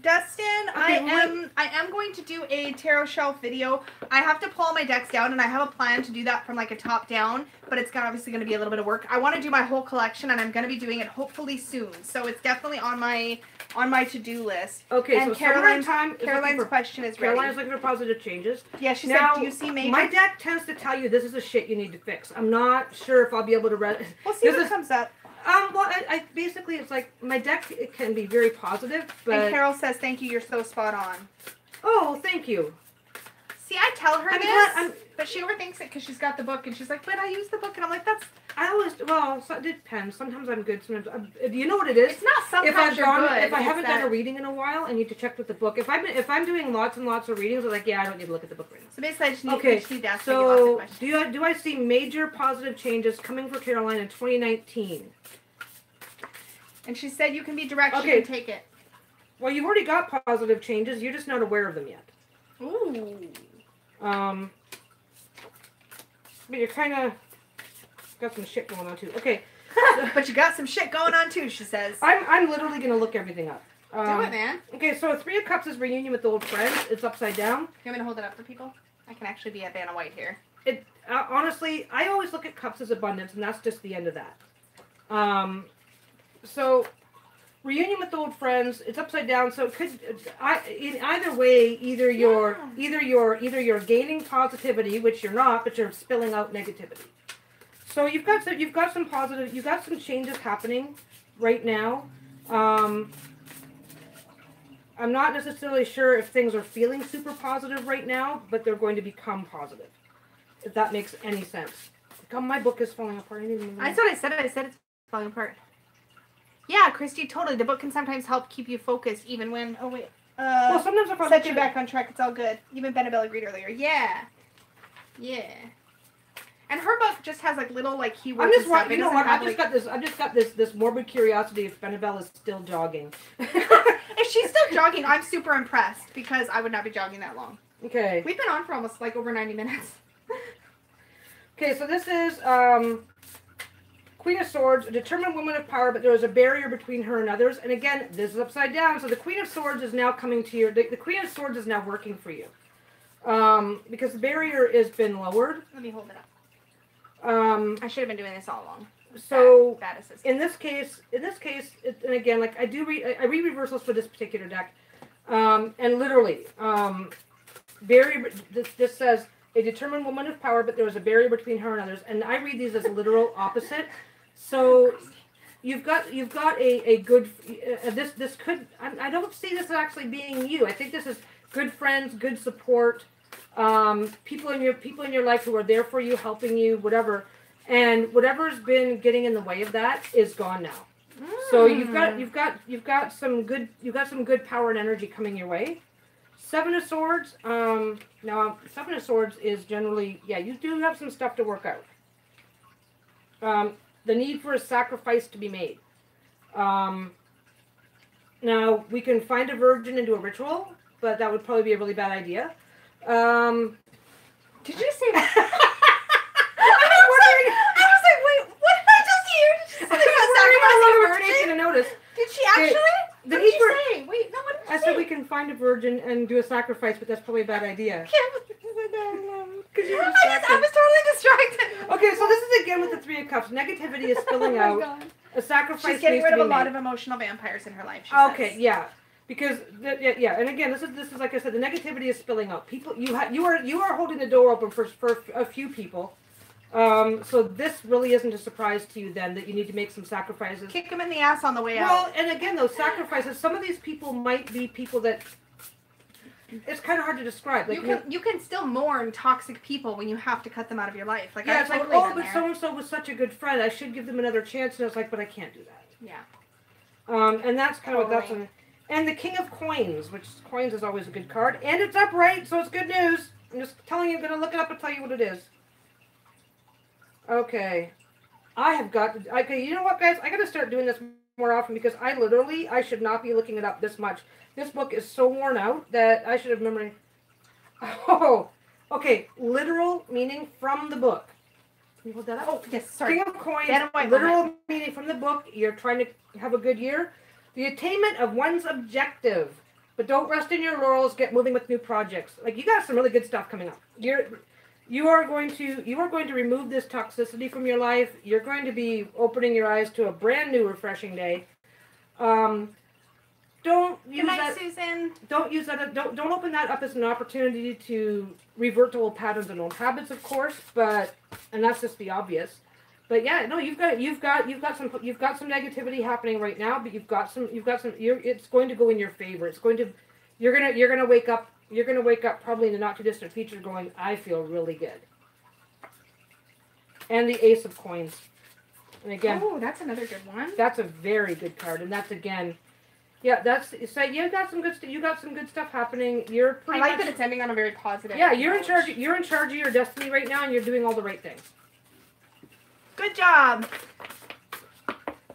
Dustin,
Okay,
I am going to do a tarot shelf video. I have to pull all my decks down, and I have a plan to do that from like a top down, but it's obviously going to be a little bit of work. I want to do my whole collection, and I'm going to be doing it hopefully soon. So it's definitely on my to-do list.
Okay,
And
so
Caroline's
Caroline's
question is
Caroline's
ready.
looking for positive changes.
Yeah, she
Now,
said, "Do you see major?"
my deck tends to tell you this is the shit you need to fix. I'm not sure if I'll be able to read.
We'll see
this
what
is-
comes up.
Well, I basically it's like my deck. It can be very positive, but
And Carol says, "Thank you. You're so spot on."
oh, thank you.
See, I tell her
I'm
this,
glad- I'm-
but she overthinks it because she's got the book, and she's like, "But I use the book," and I'm like, "That's
I always so it depends. Sometimes I'm good. Sometimes you know what it is.
it's not sometimes
If I've
you're
gone,
good.
if I
it's
haven't done
that-
a reading in a while, I need to check with the book. If I'm doing lots and lots of readings, I'm like, yeah, I don't need to look at the book right now.
So basically, I just need,
Okay,
I just need to ask you lots of
So
questions.
do I see major positive changes coming for Caroline in 2019?
And she said you can be direct.
Okay.
She can take it.
Well, you've already got positive changes. You're just not aware of them yet.
Ooh.
But you're kind of got some shit going on too. Okay,
But you got some shit going on too, she says.
I'm literally gonna look everything up.
Do it, man.
Okay, so Three of Cups is reunion with old friends. It's upside down.
You want me to hold it up for people? I can actually be a Vanna White here.
It honestly, I always look at cups as abundance, and that's just the end of that. So reunion with old friends. It's upside down, so it could. In either way, either you're gaining positivity, which you're not, but you're spilling out negativity. So you've got some positive. You've got some changes happening right now. I'm not necessarily sure if things are feeling super positive right now, but they're going to become positive. If that makes any sense. God, my book is falling apart.
That's what I said. I said it's falling apart. Yeah, Christy, totally. The book can sometimes help keep you focused even when... Oh, wait.
Well, sometimes if
Set you back on track. It's all good. Even Benabella agreed earlier. Yeah. Yeah. And her book just has like little like keywords.
I'm just
and stuff.
you
It
know
doesn't
what?
have,
I've just got this morbid curiosity if Benabella is still jogging.
If she's still jogging, I'm super impressed because I would not be jogging that long.
Okay.
We've been on for almost like over 90 minutes.
Okay, so this is Queen of Swords, a determined woman of power, but there is a barrier between her and others. And again, this is upside down. So the Queen of Swords is now coming to your. The Queen of Swords is now working for you, because the barrier has been lowered.
Let me hold it up.
Um,
I should have been doing this all along.
so
Bad assistant.
in this case, and again, like I read reversals for this particular deck, and literally, barrier. This says a determined woman of power, but there is a barrier between her and others, and I read these as literal opposite. So you've got a good. This could. I don't see this actually being you. I think this is good friends, good support. People in your life who are there for you, helping you, whatever, and whatever's been getting in the way of that is gone now. So you've got some good power and energy coming your way. Seven of Swords. Now Seven of Swords is generally you do have some stuff to work out. The need for a sacrifice to be made. Now we can find a virgin and do a ritual, but that would probably be a really bad idea.
Did you say that? I was like, wait, what did I just hear? Did she say
I'm going to notice.
Did she actually?
The
What
need
did
for,
you say? Wait, no, what did you
I
say?
said we can find a virgin and do a sacrifice, but that's probably a bad idea. Because you were
I
distracted.
was totally distracted.
Okay, so this is again with the Three of Cups. Negativity is spilling
Oh my
out.
God.
A sacrifice
She's getting
needs
rid
to
of a
be
lot
made.
of emotional vampires in her life. She
Okay,
says.
yeah, because and again, this is like I said, the negativity is spilling out. People, you are holding the door open for a few people. So this really isn't a surprise to you then that you need to make some sacrifices.
Kick them in the ass on the way out.
Well, and again, those sacrifices. Some of these people might be people that it's kind of hard to describe. Like
you can still mourn toxic people when you have to cut them out of your life. Like
yeah,
I've
it's like,
totally
oh,
been
but
there.
so and so was such a good friend. I should give them another chance. And it's like, but I can't do that.
Yeah.
And that's kind of what that's.
Totally.
And the King of Coins, which coins is always a good card, and it's upright, so it's good news. I'm just telling you, I'm gonna look it up and tell you what it is. Okay, I have got. Okay, you know what, guys? I gotta start doing this more often because I should not be looking it up this much. This book is so worn out that I should have remembered. Oh, okay. Literal meaning from the book. Can you hold that up?
Oh, yes, sorry.
King of Coins,
Get away from
literal meaning from the book. You're trying to have a good year. The attainment of one's objective. But don't rest in your laurels. Get moving with new projects. Like, you got some really good stuff coming up. You are going to remove this toxicity from your life. You're going to be opening your eyes to a brand new, refreshing day. Don't use
Good night,
that.
Susan.
Don't use that. Don't open that up as an opportunity to revert to old patterns and old habits, of course. And that's just the obvious. But yeah, no, you've got some negativity happening right now. But you've got some. It's going to go in your favor. You're gonna wake up. You're gonna wake up probably in the not too distant future, going, I feel really good. And the Ace of Coins. And again,
Oh, that's another good one.
that's a very good card. And that's again. Yeah, so you got some good stuff. You got some good stuff happening. You're
I
pretty
like
much,
that it's ending on a very positive.
yeah. You're in
note.
charge. You're in charge of your destiny right now, and you're doing all the right things.
Good job.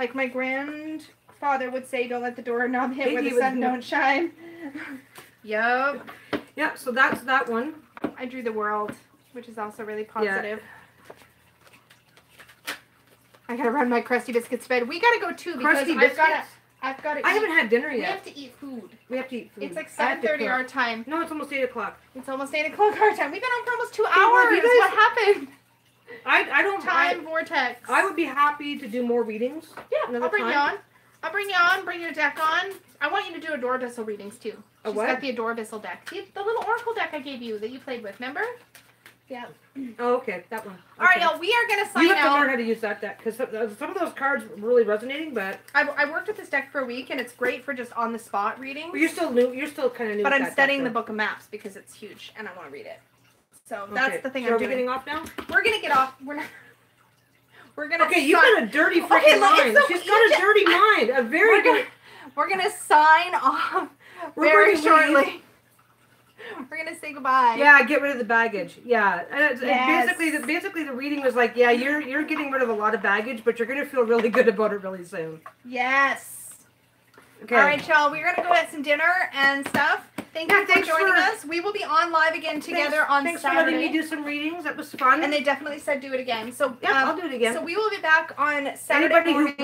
Like my grandfather would say, don't let the doorknob hit where
Peggy
the
would-
sun don't shine. Yup.
Yeah. So that's that one.
I drew the world, which is also really positive. I gotta run my Crusty Biscuits to bed. We gotta go too because
Crusty
I've gotta
I
eat.
haven't had dinner
We
yet.
have to eat food.
We have to eat food.
It's like
I have to
7:30
cook.
our time.
No, it's almost 8 o'clock.
It's almost 8 o'clock our time. We've been on for almost 2
well,
hours.
you guys-
What happened?
I don't.
Time vortex.
I would be happy to do more readings.
Yeah,
another
I'll bring
time.
you on. I'll bring you on. Bring your deck on. I want you to do Adore Vissel readings too.
A
She's
what?
got the Adore Vissel deck. See, the little Oracle deck I gave you that you played with. Remember? Yeah.
Oh, okay, that one.
All right,
Okay.
y'all. We are gonna sign
You have to
out.
learn how to use that deck because some of those cards were really resonating, but
I worked with this deck for a week, and it's great for just on the spot readings.
you're still new. You're still kind of new.
But
with
I'm
that
studying the
deck,
Book of Maps because it's huge, and I want to read it. So
though.
that's
Okay.
the thing
So
I'm
are we
doing.
getting off now?
We're gonna get off. We're not. We're gonna.
Okay, you've
sign-
got a dirty freaking
Okay, look,
mind.
it's so
She's got a
huge.
dirty mind. A very good.
We're gonna sign off
We're
very
going to
shortly. We're gonna say goodbye.
Yeah, get rid of the baggage. Yeah, and
Yes.
basically the reading was like, yeah, you're getting rid of a lot of baggage, but you're gonna feel really good about it really soon.
Yes.
Okay.
All right, y'all. We're gonna go get some dinner and stuff. Thank
Yeah,
you for
thanks
joining
for-
us. We will be on live again together on
Thanks
Saturday.
for letting me do some readings. That was fun.
And they definitely said do it again. So
yeah, I'll do it again.
So we will be back on Saturday
Anybody
morning.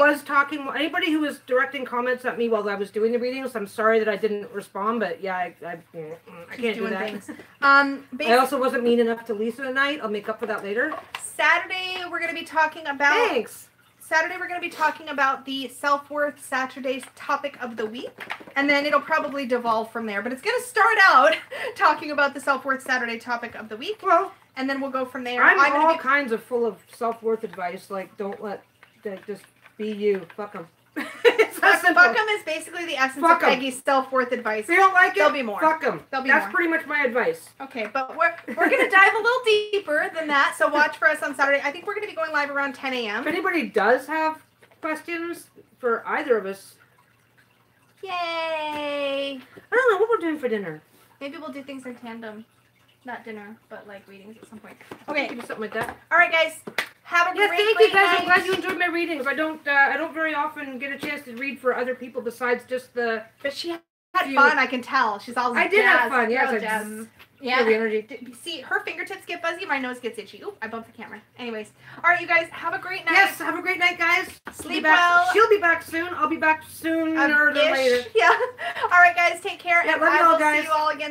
who was directing comments at me while I was doing the readings, I'm sorry that I didn't respond, but yeah, I can't do
doing
that.
things.
I also wasn't mean enough to Lisa tonight. I'll make up for that later.
Saturday we're going to be talking about.
Thanks.
Saturday we're going to be talking about the Self-Worth Saturday's topic of the week, and then it'll probably devolve from there. But it's going to start out talking about the Self-Worth Saturday topic of the week,
Well,
and then we'll go from there.
I'm
gonna
all
be-
kinds of full of self-worth advice, like don't let, just be you. Fuck them.
Fuck 'em is basically the essence
Fuck
of
'em.
Peggy's self-worth advice.
If you don't like it,
There'll be more.
fuck them.
There'll be
That's
more.
pretty much my advice.
Okay, but we're gonna dive a little deeper than that. So watch for us on Saturday. I think we're gonna be going live around 10
If
a.m.
anybody does have questions for either of us,
Yay!
I don't know what we're doing for dinner.
Maybe we'll do things in tandem. Not dinner, but like readings at some point. Okay.
Maybe something like that.
All right, guys. Have a
Yes,
great,
thank you
great
guys.
night.
I'm glad you enjoyed my readings. I don't very often get a chance to read for other people besides just the.
But she had
You-
fun. I can tell. She's all
I did have
jazzed.
fun. Yeah,
Real
it's like
jazzed.
zzz,
Yeah.
the energy.
See, her fingertips get fuzzy. My nose gets itchy. Oop, I bumped the camera. Anyways. All right, you guys. Have a great night.
Yes, have a great night, guys.
Sleep
Be back-
well.
She'll be back soon. I'll be back sooner than
Ish.
later.
Yeah. All right, guys. Take care.
Yeah,
and
love
I
you all,
will
guys.
see you all again